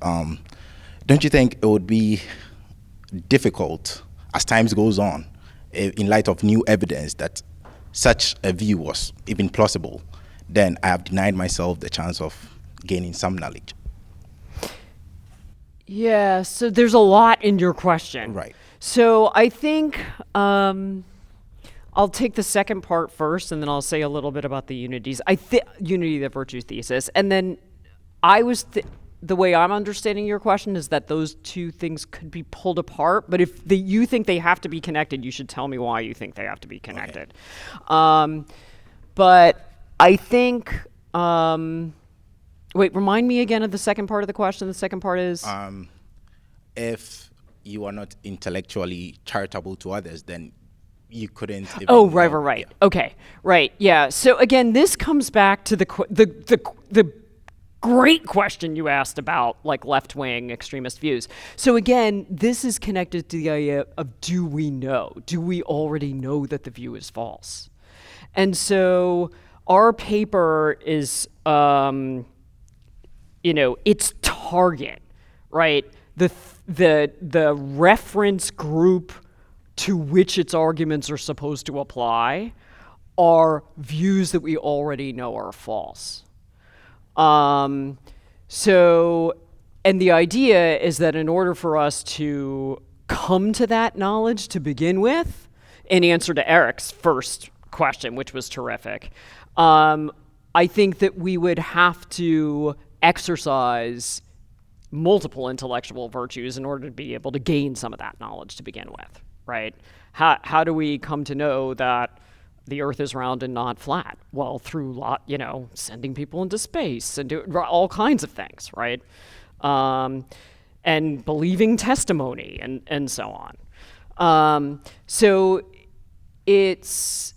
don't you think it would be difficult as time goes on, in light of new evidence that such a view was even plausible, then I have denied myself the chance of gaining some knowledge? Yeah, so there's a lot in your question. Right. So I think I'll take the second part first, and then I'll say a little bit about the unities. Unity of the virtue thesis, and then the way I'm understanding your question is that those two things could be pulled apart. But if you think they have to be connected, you should tell me why you think they have to be connected. Okay. But I think. Wait, remind me again of the second part of the question. The second part is? If you are not intellectually charitable to others, then you couldn't. Oh, right. Yeah. Okay, right. Yeah. So again, this comes back to the great question you asked about like left-wing extremist views. So again, this is connected to the idea of do we know? Do we already know that the view is false? And so our paper is, its target, right? The reference group to which its arguments are supposed to apply are views that we already know are false. And the idea is that in order for us to come to that knowledge to begin with, in answer to Eric's first question, which was terrific, I think that we would have to exercise multiple intellectual virtues in order to be able to gain some of that knowledge to begin with, right? How do we come to know that the Earth is round and not flat. Well, through sending people into space and all kinds of things, right? And believing testimony and so on. So it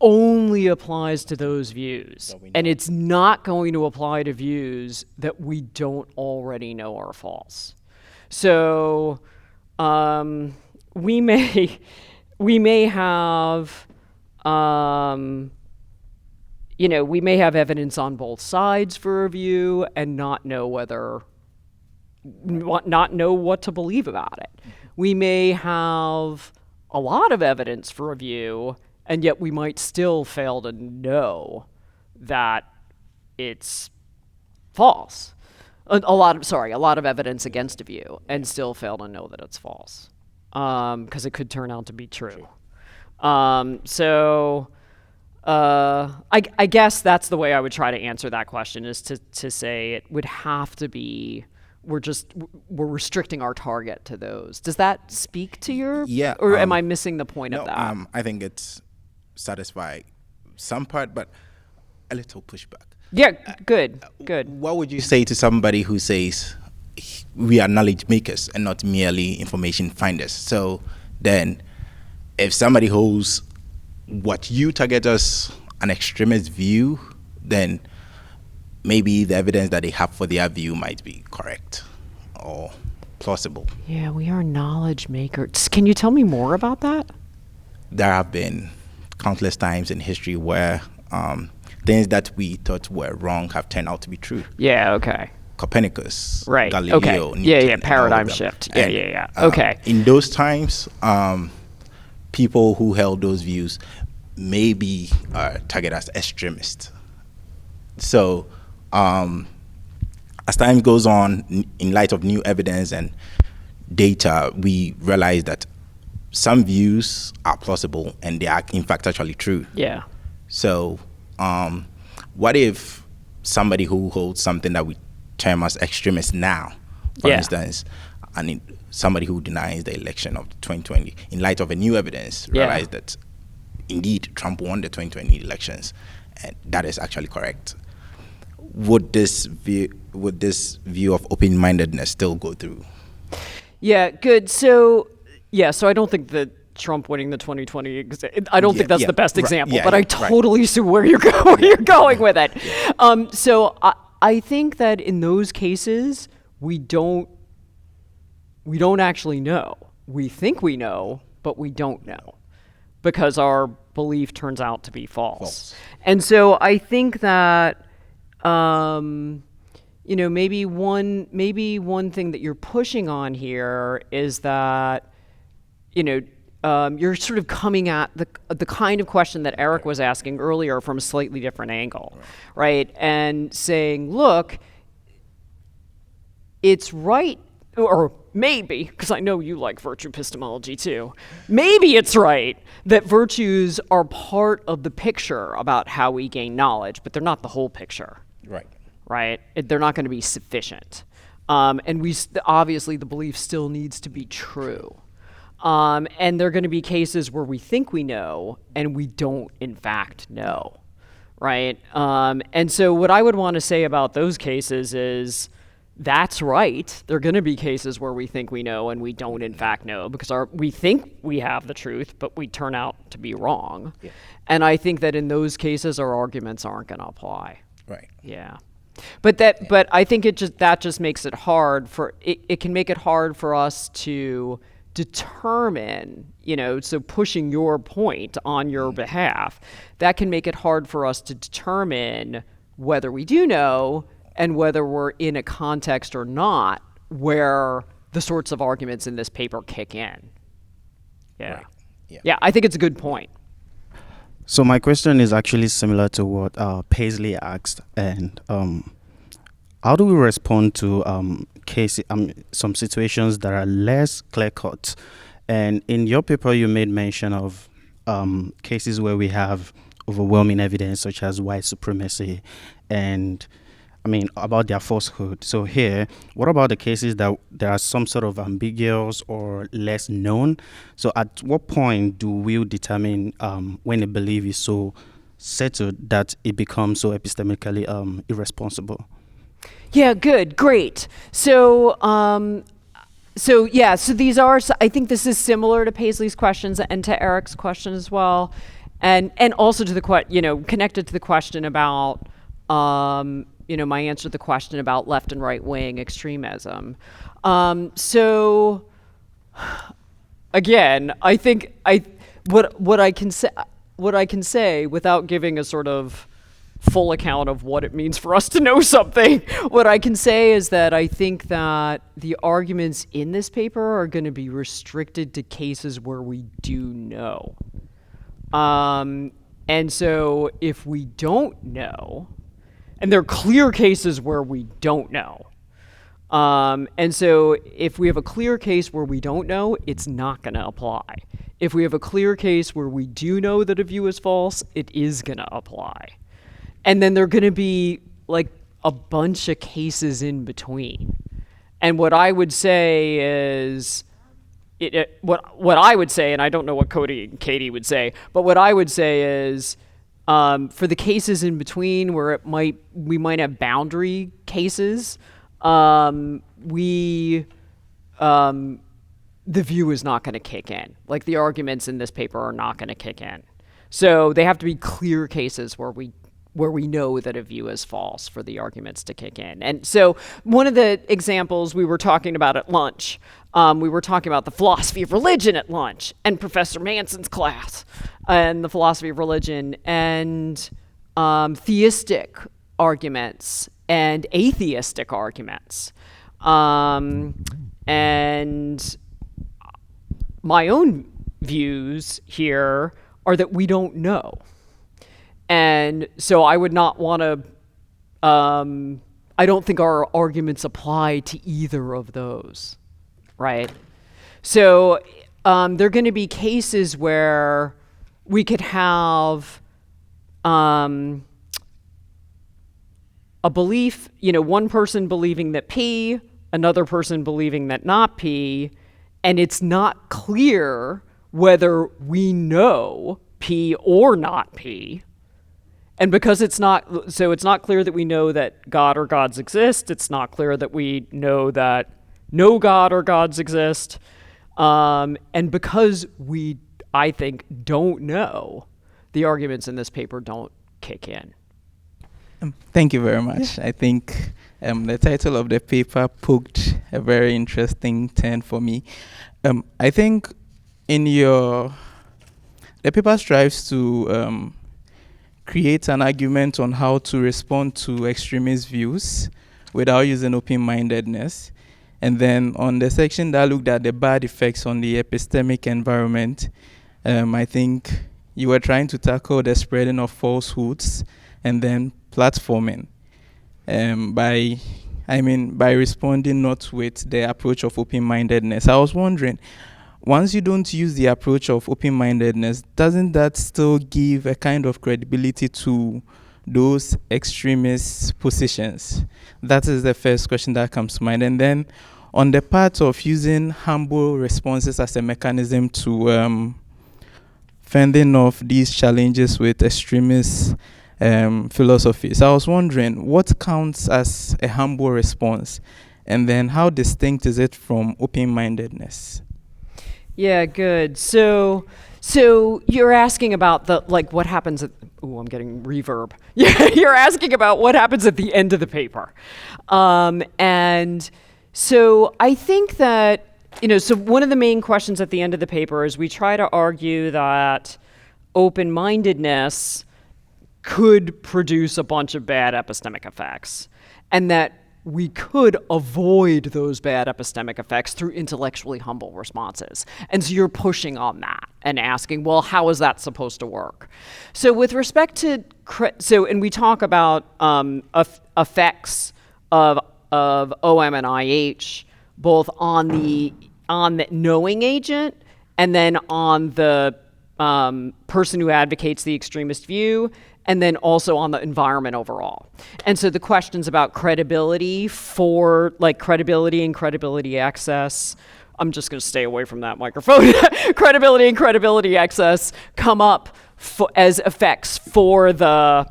only applies to those views, and it's not going to apply to views that we don't already know are false. So we may have we may have evidence on both sides for a view and not know what to believe about it. We may have a lot of evidence for a view, and yet we might still fail to know that it's false. A lot of evidence against a view, and still fail to know that it's false, because it could turn out to be true. I guess that's the way I would try to answer that question, is to say it would have to be, we're restricting our target to those. Does that speak to your, or am I missing the point of that? I think it's satisfy some part, but a little pushback. Yeah, good. What would you say to somebody who says we are knowledge makers and not merely information finders? So then, if somebody holds what you target as an extremist view, then maybe the evidence that they have for their view might be correct or plausible. Yeah, we are knowledge makers. Can you tell me more about that? There have been countless times in history where things that we thought were wrong have turned out to be true. Yeah, okay. Copernicus, right. Galileo, okay. Newton, Yeah, paradigm shift. Yeah. Okay. In those times, people who held those views may be targeted as extremists. So, as time goes on, in light of new evidence and data, we realize that some views are plausible and they are, in fact, actually true. Yeah. So, what if somebody who holds something that we term as extremist now, for instance, and somebody who denies the election of 2020, in light of a new evidence, realize that indeed Trump won the 2020 elections, and that is actually correct? Would this view of open-mindedness still go through? Yeah, good. So I don't think that Trump winning the 2020, I don't think that's the best example, but I totally see where you're going with it. So I think that in those cases, we don't actually know. We think we know, but we don't know, because our belief turns out to be false. And so I think that maybe one thing that you're pushing on here is that you're sort of coming at the kind of question that Eric was asking earlier from a slightly different angle, right? And saying, look, it's right, or maybe, because I know you like virtue epistemology too, maybe it's right that virtues are part of the picture about how we gain knowledge, but they're not the whole picture. Right? They're not going to be sufficient. And obviously the belief still needs to be true. And there are going to be cases where we think we know and we don't in fact know, right? And so what I would want to say about those cases is, that's right. There are going to be cases where we think we know and we don't in fact know, because we think we have the truth, but we turn out to be wrong. Yeah. And I think that in those cases, our arguments aren't going to apply. Right. Yeah. But I think that just makes it hard it can make it hard for us to determine, so pushing your point on your behalf, that can make it hard for us to determine whether we do know and whether we're in a context or not where the sorts of arguments in this paper kick in. Yeah. Right. Yeah, I think it's a good point. So my question is actually similar to what Paisley asked, and how do we respond to some situations that are less clear-cut? And in your paper, you made mention of cases where we have overwhelming evidence, such as white supremacy, and about their falsehood. So here, what about the cases that there are some sort of ambiguous or less known? So at what point do we determine when a belief is so settled that it becomes so epistemically irresponsible? Yeah, good, great. So these are, I think this is similar to Paisley's questions and to Eric's question as well, and also to the connected to the question about my answer to the question about left and right wing extremism. So again, I think what I can say without giving a sort of full account of what it means for us to know something, what I can say is that I think that the arguments in this paper are going to be restricted to cases where we do know. And so if we don't know, and there are clear cases where we don't know. And so if we have a clear case where we don't know, it's not going to apply. If we have a clear case where we do know that a view is false, it is going to apply. And then there are going to be like a bunch of cases in between. And what I would say is, what I would say, and I don't know what Cody and Katie would say, but what I would say is, for the cases in between where we might have boundary cases, the view is not going to kick in. Like the arguments in this paper are not going to kick in. So they have to be clear cases where we know that a view is false for the arguments to kick in. And so one of the examples we were talking about at lunch, we were talking about the philosophy of religion at lunch and Professor Manson's class and the philosophy of religion and theistic arguments and atheistic arguments. And my own views here are that we don't know. And so I would not want to, I don't think our arguments apply to either of those, right? So there are going to be cases where we could have a belief, one person believing that P, another person believing that not P, and it's not clear whether we know P or not P. And because it's not clear that we know that God or gods exist, it's not clear that we know that no God or gods exist, and because we, I think, don't know, the arguments in this paper don't kick in. Thank you very much. Yeah. I think the title of the paper poked a very interesting turn for me. I think the paper strives to create an argument on how to respond to extremist views without using open-mindedness. And then on the section that looked at the bad effects on the epistemic environment, I think you were trying to tackle the spreading of falsehoods and then platforming by responding not with the approach of open-mindedness. I was wondering, once you don't use the approach of open-mindedness, doesn't that still give a kind of credibility to those extremist positions? That is the first question that comes to mind. And then on the part of using humble responses as a mechanism to fending off these challenges with extremist philosophies, I was wondering what counts as a humble response, and then how distinct is it from open-mindedness? Yeah, good. So you're asking about what happens at, I'm getting reverb. You're asking about what happens at the end of the paper. And so I think that, so one of the main questions at the end of the paper is we try to argue that open-mindedness could produce a bunch of bad epistemic effects, and that we could avoid those bad epistemic effects through intellectually humble responses. And so you're pushing on that and asking, well, how is that supposed to work? So with respect to, and we talk about effects of OM and IH, both on the knowing agent and then on the person who advocates the extremist view, and then also on the environment overall. And so the questions about credibility for like credibility and credibility excess, I'm just going to stay away from that microphone. Credibility and credibility excess come up as effects for the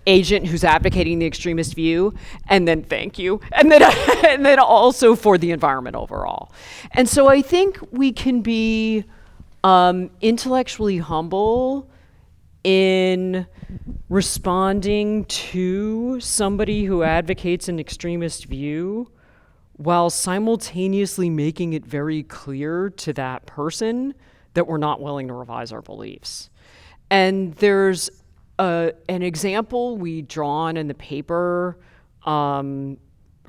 agent who's advocating the extremist view, and then thank you, and then and then also for the environment overall. And so I think we can be intellectually humble in responding to somebody who advocates an extremist view while simultaneously making it very clear to that person that we're not willing to revise our beliefs. And there's an example we drawn in the paper from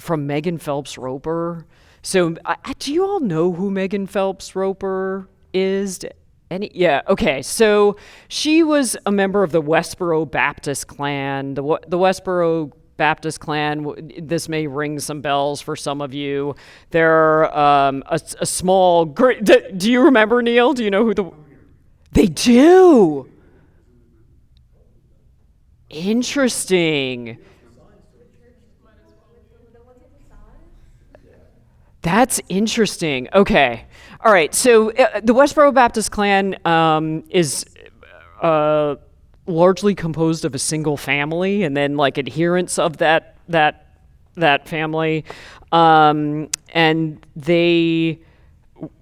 Megan Phelps Roper. So do you all know who Megan Phelps Roper is? Yeah, okay. So she was a member of the Westboro Baptist Clan. The Westboro Baptist Clan, this may ring some bells for some of you. They're a small, do you remember, Neil? Do you know who they do? Interesting. That's interesting. Okay. All right. So the Westboro Baptist Clan is largely composed of a single family, and then like adherents of that family, and they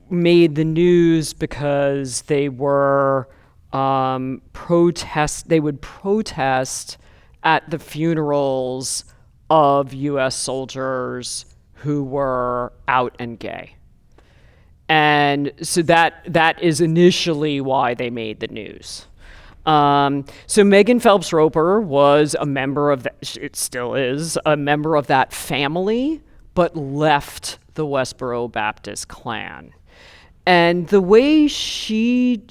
made the news because they were They would protest at the funerals of U.S. soldiers who were out and gay. And so that is initially why they made the news. So Megan Phelps Roper was a member of it still is a member of that family, but left the Westboro Baptist Clan. And the way she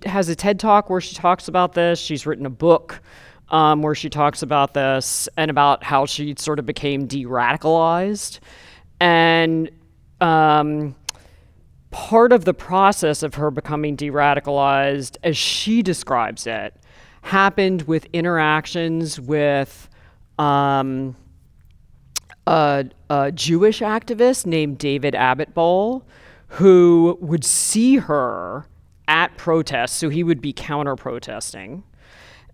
has a TED Talk where she talks about this, she's written a book where she talks about this and about how she sort of became de-radicalized. And part of the process of her becoming de-radicalized, as she describes it, happened with interactions with a Jewish activist named David Abitbol, who would see her at protests, so he would be counter-protesting,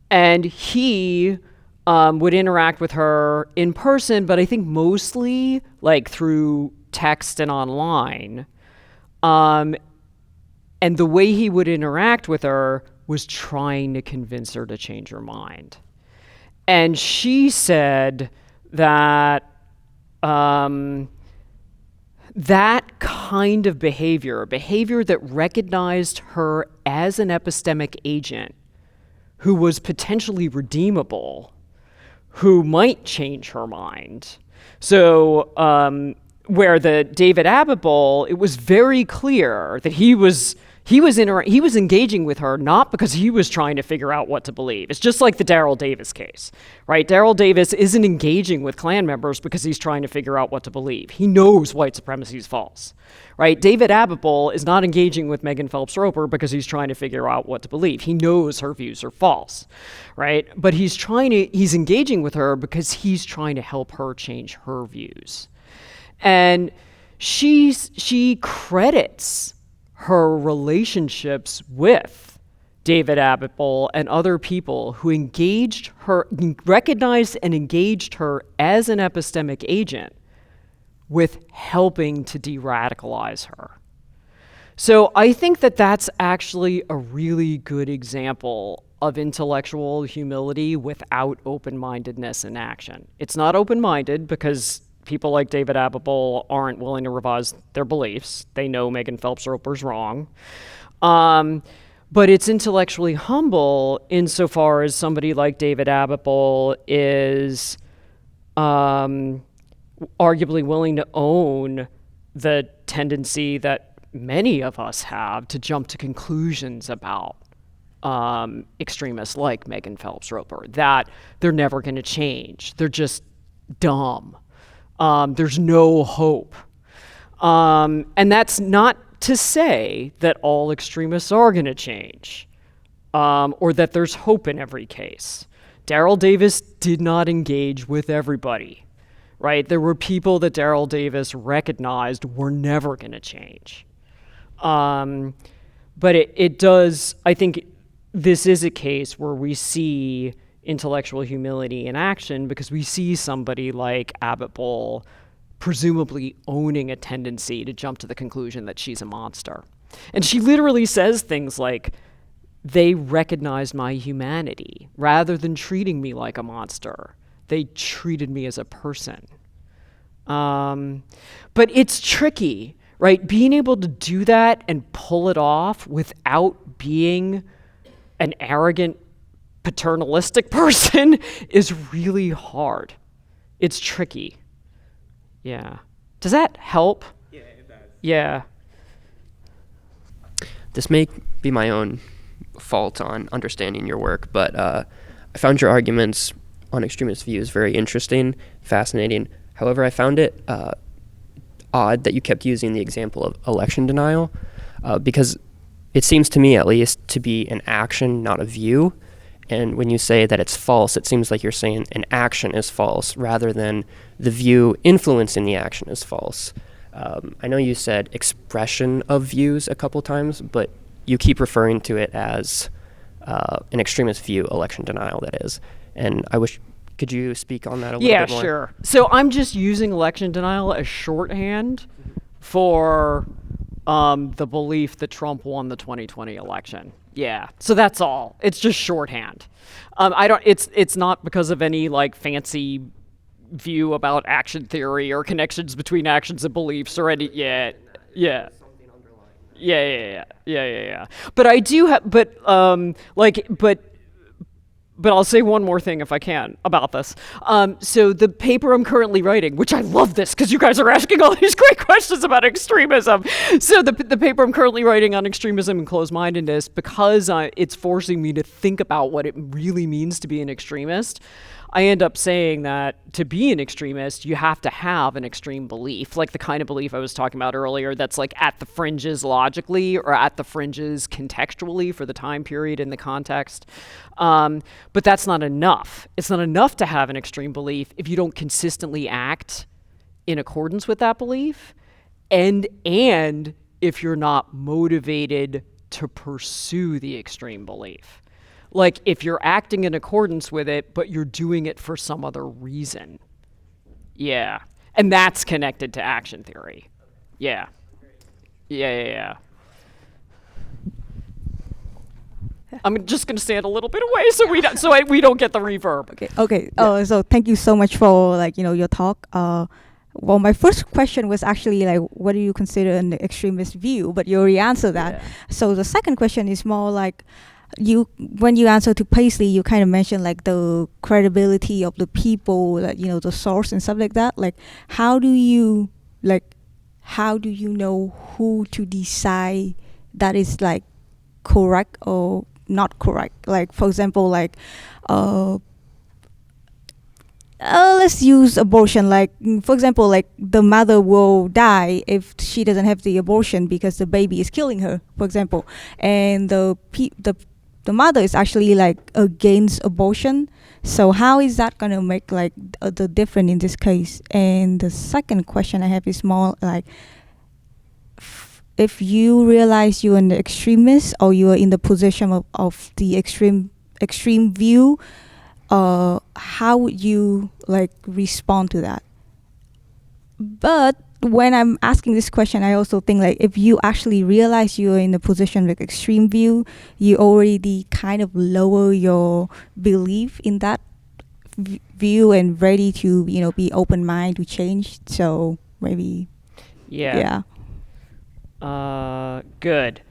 and he would interact with her in person, but I think mostly like through text and online. And the way he would interact with her was trying to convince her to change her mind. And she said that that kind of behavior, a behavior that recognized her as an epistemic agent who was potentially redeemable, who might change her mind. So where the David Abitbol, it was very clear that he was engaging with her not because he was trying to figure out what to believe. It's just like the Daryl Davis case, right? Daryl Davis isn't engaging with Klan members because he's trying to figure out what to believe. He knows white supremacy is false, right? David Abitbol is not engaging with Megan Phelps Roper because he's trying to figure out what to believe. He knows her views are false, right? But he's engaging with her because he's trying to help her change her views. And she credits her relationships with David Abitbol and other people who engaged her, recognized and engaged her as an epistemic agent with helping to de-radicalize her. So I think that that's actually a really good example of intellectual humility without open-mindedness in action. It's not open-minded because people like David Abitbol aren't willing to revise their beliefs. They know Megan Phelps Roper's wrong. But it's intellectually humble insofar as somebody like David Abitbol is arguably willing to own the tendency that many of us have to jump to conclusions about extremists like Megan Phelps Roper, that they're never going to change. They're just dumb. There's no hope. And that's not to say that all extremists are going to change. or that there's hope in every case. Daryl Davis did not engage with everybody, right? There were people that Daryl Davis recognized were never going to change. But it does, I think this is a case where we see intellectual humility in action, because we see somebody like Abbott Bull presumably owning a tendency to jump to the conclusion that she's a monster. And she literally says things like, they recognized my humanity. Rather than treating me like a monster, they treated me as a person. But it's tricky, right? Being able to do that and pull it off without being an arrogant, paternalistic person is really hard. It's tricky. Yeah. Does that help? Yeah, it does. Yeah. This may be my own fault on understanding your work, but I found your arguments on extremist views very interesting, fascinating. However, I found it odd that you kept using the example of election denial, because it seems to me, at least, to be an action, not a view. And when you say that it's false, it seems like you're saying an action is false rather than the view influencing the action is false. I know you said expression of views a couple times, but you keep referring to it as an extremist view, election denial, that is. And could you speak on that a little bit more? Yeah, sure. So I'm just using election denial as shorthand for the belief that Trump won the 2020 election. Yeah. So that's all. It's just shorthand. It's not because of any like fancy view about action theory or connections between actions and beliefs or any. Yeah. But I do have, but I'll say one more thing if I can about this. So the paper I'm currently writing, which I love this because you guys are asking all these great questions about extremism. So the paper I'm currently writing on extremism and closed-mindedness, because it's forcing me to think about what it really means to be an extremist, I end up saying that to be an extremist, you have to have an extreme belief, like the kind of belief I was talking about earlier that's like at the fringes logically or at the fringes contextually for the time period and the context. But that's not enough. It's not enough to have an extreme belief if you don't consistently act in accordance with that belief, and if you're not motivated to pursue the extreme belief. Like if you're acting in accordance with it, but you're doing it for some other reason. Yeah. And that's connected to action theory. Yeah. Yeah. I'm just going to stand a little bit away so we don't get the reverb. Okay. So thank you so much for your talk. Well, my first question was actually what do you consider an extremist view? But you already answered that. Yeah. So the second question is more like, when you answer to Paisley, you kind of mentioned the credibility of the people, the source and stuff like that. How do you know who to decide that is correct or not correct? For example, let's use abortion. For example, the mother will die if she doesn't have the abortion because the baby is killing her, for example, and the mother is actually against abortion. So how is that gonna make the difference in this case? And the second question I have is more if you realize you're an extremist or you are in the position of the extreme view, how would you respond to that? But when I'm asking this question, I also think if you actually realize you're in a position extreme view, you already kind of lower your belief in that view and ready to be open mind to change. So maybe yeah. Good.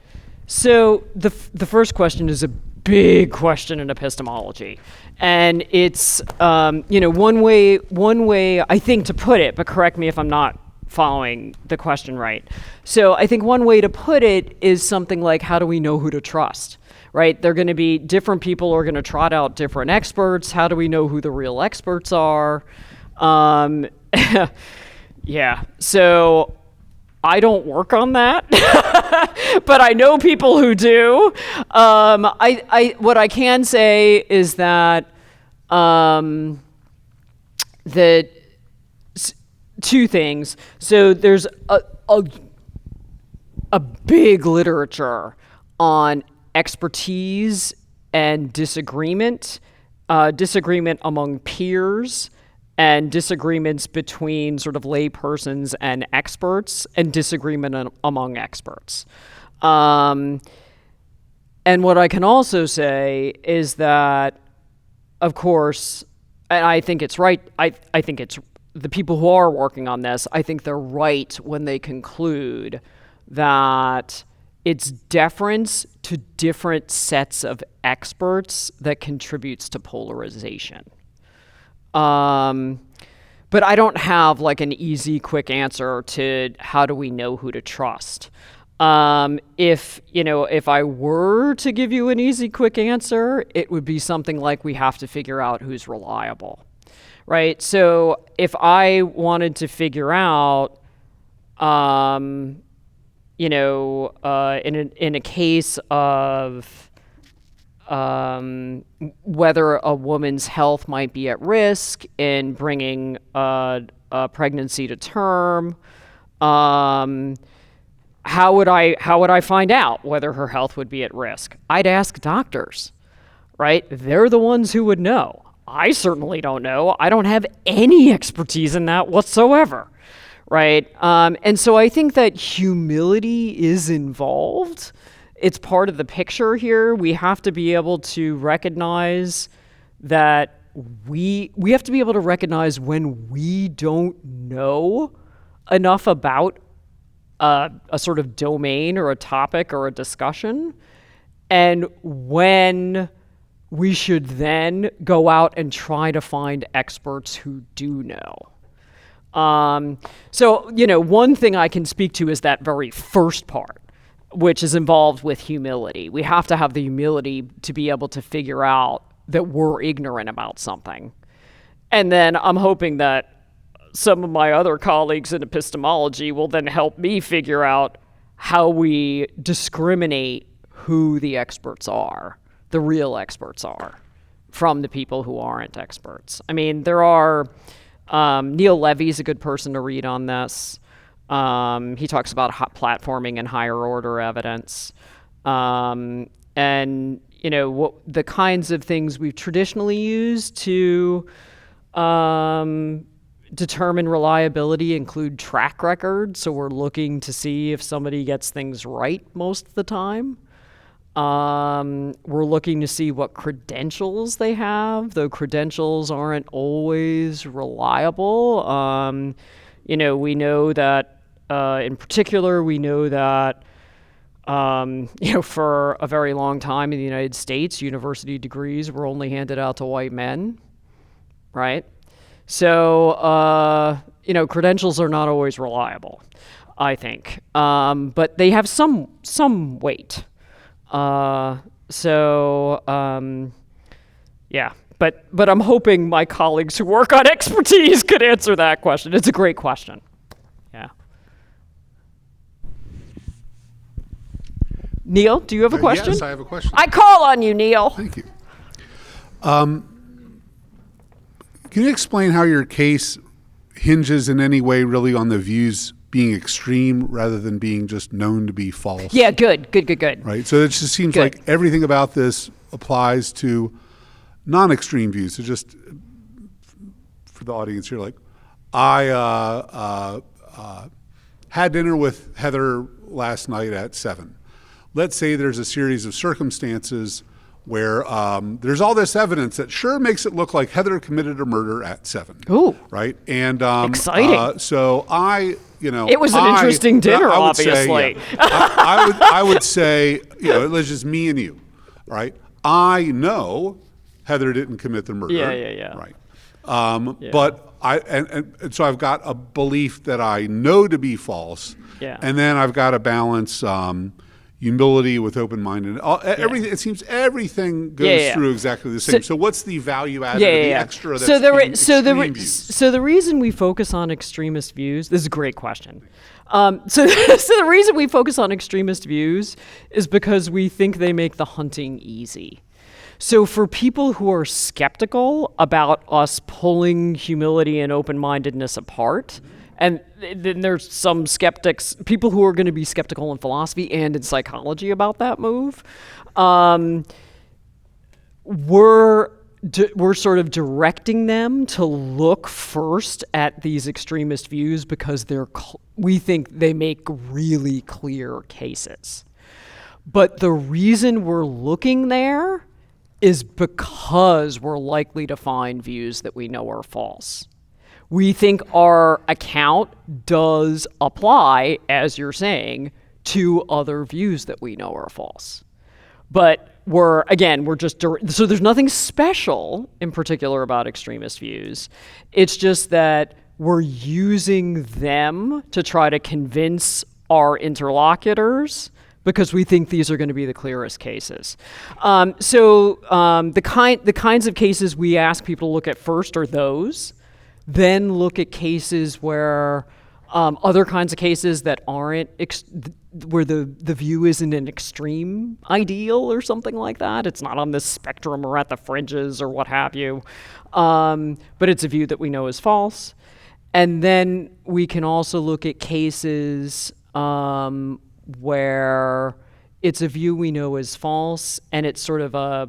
So the first question is a big question in epistemology, and it's one way I think to put it, but correct me if I'm not following the question right. So I think one way to put it is something like, how do we know who to trust, right? They're going to be different people are going to trot out different experts. How do we know who the real experts are? Yeah. So I don't work on that, but I know people who do. What I can say is that two things. So there's a big literature on expertise and disagreement among peers, and disagreements between sort of laypersons and experts, and disagreement among experts. And what I can also say is that, of course, and I think it's right, I think it's the people who are working on this, I think they're right when they conclude that it's deference to different sets of experts that contributes to polarization. But I don't have like an easy, quick answer to how do we know who to trust. If I were to give you an easy, quick answer, it would be something like we have to figure out who's reliable, right? So if I wanted to figure out, in a case of whether a woman's health might be at risk in bringing a pregnancy to term, how would I find out whether her health would be at risk? I'd ask doctors, right? They're the ones who would know. I certainly don't know. I don't have any expertise in that whatsoever, right? And so I think that humility is involved. It's part of the picture here. We have to be able to recognize that we have to be able to recognize when we don't know enough about a sort of domain or a topic or a discussion, and when we should then go out and try to find experts who do know. So, one thing I can speak to is that very first part, which is involved with humility. We have to have the humility to be able to figure out that we're ignorant about something. And then I'm hoping that some of my other colleagues in epistemology will then help me figure out how we discriminate who the experts are, the real experts are, from the people who aren't experts. I mean, there are, Neil Levy's a good person to read on this. He talks about platforming and higher order evidence. And, the kinds of things we've traditionally used to determine reliability include track record. So we're looking to see if somebody gets things right most of the time. We're looking to see what credentials they have, though credentials aren't always reliable. We know that, in particular, we know that, for a very long time in the United States, university degrees were only handed out to white men, right? So, credentials are not always reliable, I think. But they have some weight. Yeah. But I'm hoping my colleagues who work on expertise could answer that question. It's a great question. Yeah. Neil, do you have a question? Yes, I have a question. I call on you, Neil. Thank you. Can you explain how your case hinges in any way really on the views being extreme rather than being just known to be false? Yeah, good. Right, so it just seems like everything about this applies to non-extreme views. So just for the audience here, like I had dinner with Heather last night at 7. Let's say there's a series of circumstances where there's all this evidence that sure makes it look like Heather committed a murder at 7. Ooh. Right? And exciting. So it was an interesting dinner, obviously. I would say, it's just me and you, right? I know Heather didn't commit the murder. Yeah. Right. But and so I've got a belief that I know to be false. Yeah. And then I've got to balance, humility with open-minded. Everything, it seems everything goes through exactly the same. So what's the value added, the extra that's in extreme views? So the reason we focus on extremist views, this is a great question. So the reason we focus on extremist views is because we think they make the hunting easy. So for people who are skeptical about us pulling humility and open-mindedness apart, and then there's some skeptics, people who are going to be skeptical in philosophy and in psychology about that move, we're sort of directing them to look first at these extremist views because we think they make really clear cases. But the reason we're looking there is because we're likely to find views that we know are false. We think our account does apply, as you're saying, to other views that we know are false. But so there's nothing special in particular about extremist views. It's just that we're using them to try to convince our interlocutors because we think these are going to be the clearest cases. The kinds of cases we ask people to look at first are those. Then look at cases where other kinds of cases that aren't where the view isn't an extreme ideal or something like that. It's not on the spectrum or at the fringes or what have you, but it's a view that we know is false. And then we can also look at cases where it's a view we know is false and it's sort of it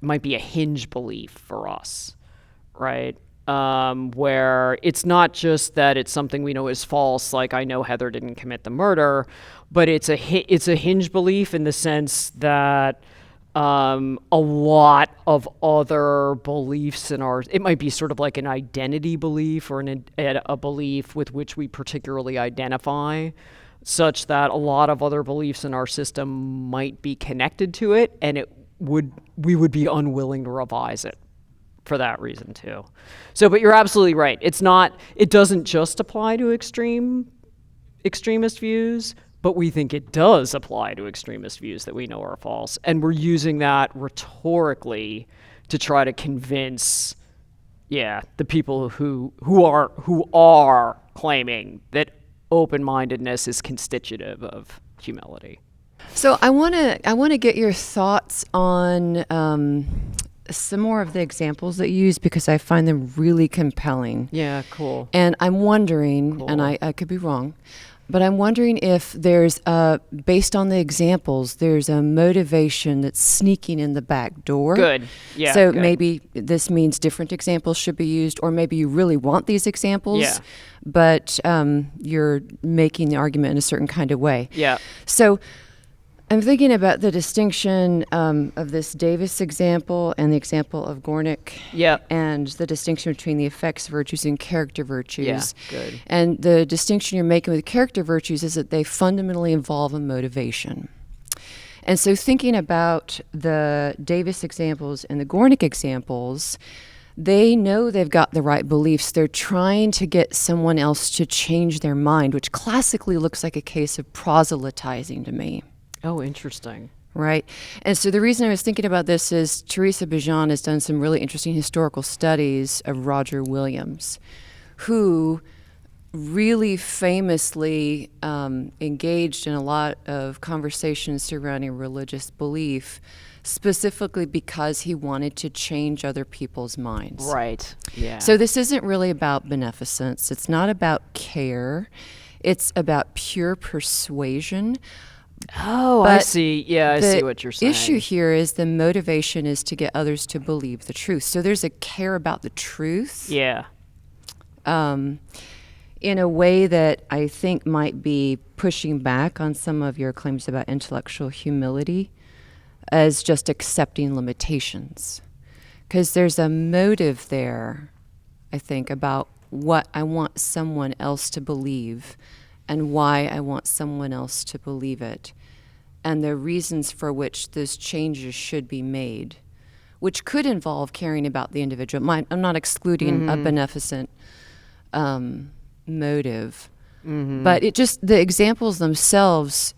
might be a hinge belief for us, right? Where it's not just that it's something we know is false, like I know Heather didn't commit the murder, but it's a hinge belief in the sense that a lot of other beliefs it might be sort of like an identity belief or a belief with which we particularly identify, such that a lot of other beliefs in our system might be connected to it, and we would be unwilling to revise it for that reason too. So, but you're absolutely right. It doesn't just apply to extremist views, but we think it does apply to extremist views that we know are false. And we're using that rhetorically to try to convince, the people who are claiming that open-mindedness is constitutive of humility. So I want to get your thoughts on some more of the examples that you use because I find them really compelling. Yeah, cool. And I'm wondering, and I could be wrong, but I'm wondering if there's, based on the examples, there's a motivation that's sneaking in the back door. Good. Yeah. So good. maybe this means different examples should be used, or maybe you really want these examples, but you're making the argument in a certain kind of way. Yeah. So I'm thinking about the distinction of this Davis example and the example of Gornick. Yep. And the distinction between the effects virtues and character virtues. Yeah, good. And the distinction you're making with character virtues is that they fundamentally involve a motivation. And so thinking about the Davis examples and the Gornick examples, they know they've got the right beliefs. They're trying to get someone else to change their mind, which classically looks like a case of proselytizing to me. Oh, interesting. Right. And so the reason I was thinking about this is Teresa Bijan has done some really interesting historical studies of Roger Williams, who really famously engaged in a lot of conversations surrounding religious belief, specifically because he wanted to change other people's minds. Right. Yeah. So this isn't really about beneficence. It's not about care. It's about pure persuasion. Oh, I see. Yeah, I see what you're saying. The issue here is the motivation is to get others to believe the truth. So there's a care about the truth. Yeah. In a way that I think might be pushing back on some of your claims about intellectual humility as just accepting limitations. Because there's a motive there, I think, about what I want someone else to believe and why I want someone else to believe it, and the reasons for which those changes should be made, which could involve caring about the individual. I'm not excluding a beneficent motive, but the examples themselves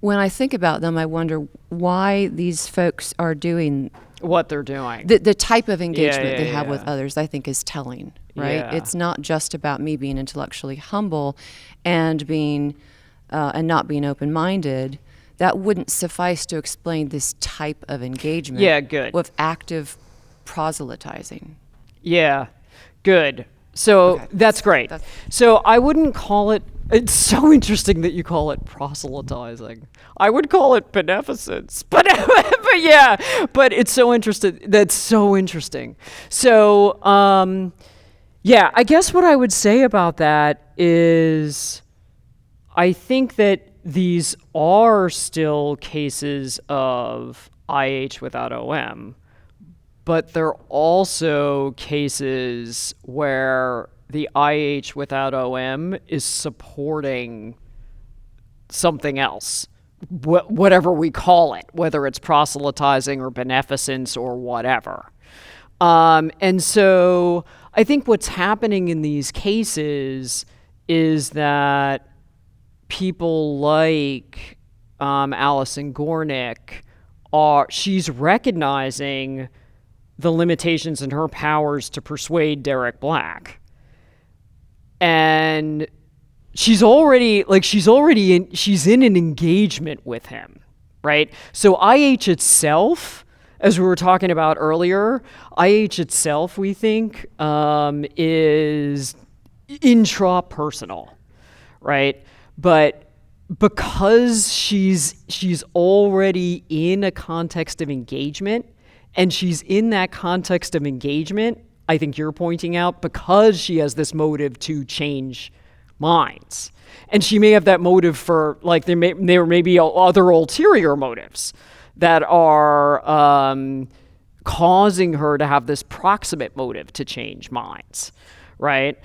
when I think about them, I wonder why these folks are doing what they're doing. The type of engagement they have yeah. with others, I think, is telling, right? Yeah. It's not just about me being intellectually humble and being and not being open-minded. That wouldn't suffice to explain this type of engagement. Yeah, good. With active proselytizing. Yeah, good. So Okay. that's great. So I wouldn't call it. It's so interesting that you call it proselytizing. I would call it beneficence, but yeah, but it's so interesting. That's so interesting. So yeah, I guess what I would say about that is, I think that these are still cases of IH without OM, but they're also cases where the IH without OM is supporting something else, whatever we call it, whether it's proselytizing or beneficence or whatever. And so I think what's happening in these cases is that people like Alison Gornick she's recognizing the limitations in her powers to persuade Derek Black. And she's in an engagement with him, right? So IH itself, as we were talking about earlier, IH itself, we think, is intrapersonal, right? But because she's already in a context of engagement, and she's in that context of engagement, I think you're pointing out, because she has this motive to change minds. And she may have that motive for, like, there may be other ulterior motives that are causing her to have this proximate motive to change minds, right?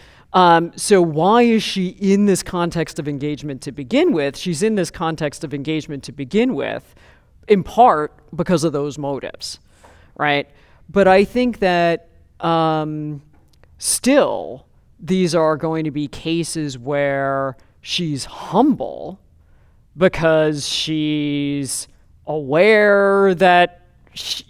So why is she in this context of engagement to begin with? She's in this context of engagement to begin with, in part because of those motives, right? But I think that still, these are going to be cases where she's humble because she's aware that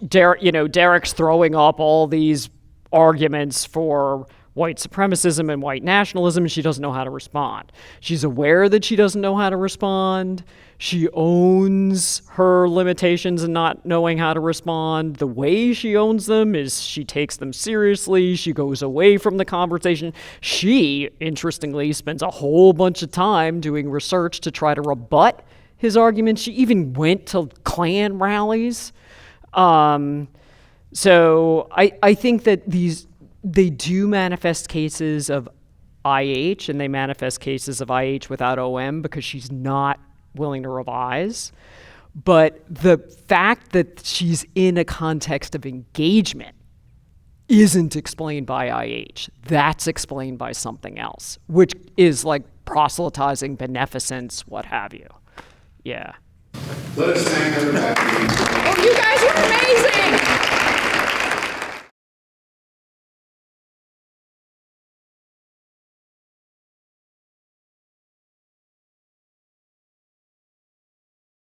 Derek's throwing up all these arguments for white supremacism and white nationalism, and she doesn't know how to respond. She's aware that she doesn't know how to respond. She owns her limitations and not knowing how to respond. The way she owns them is she takes them seriously. She goes away from the conversation. She, interestingly, spends a whole bunch of time doing research to try to rebut his arguments. She even went to Klan rallies. So I think that they do manifest cases of IH, and they manifest cases of IH without OM because she's not willing to revise. But the fact that she's in a context of engagement isn't explained by IH. That's explained by something else, which is like proselytizing, beneficence, what have you. Yeah. Let us thank Heather Battaly. Oh, you guys are amazing!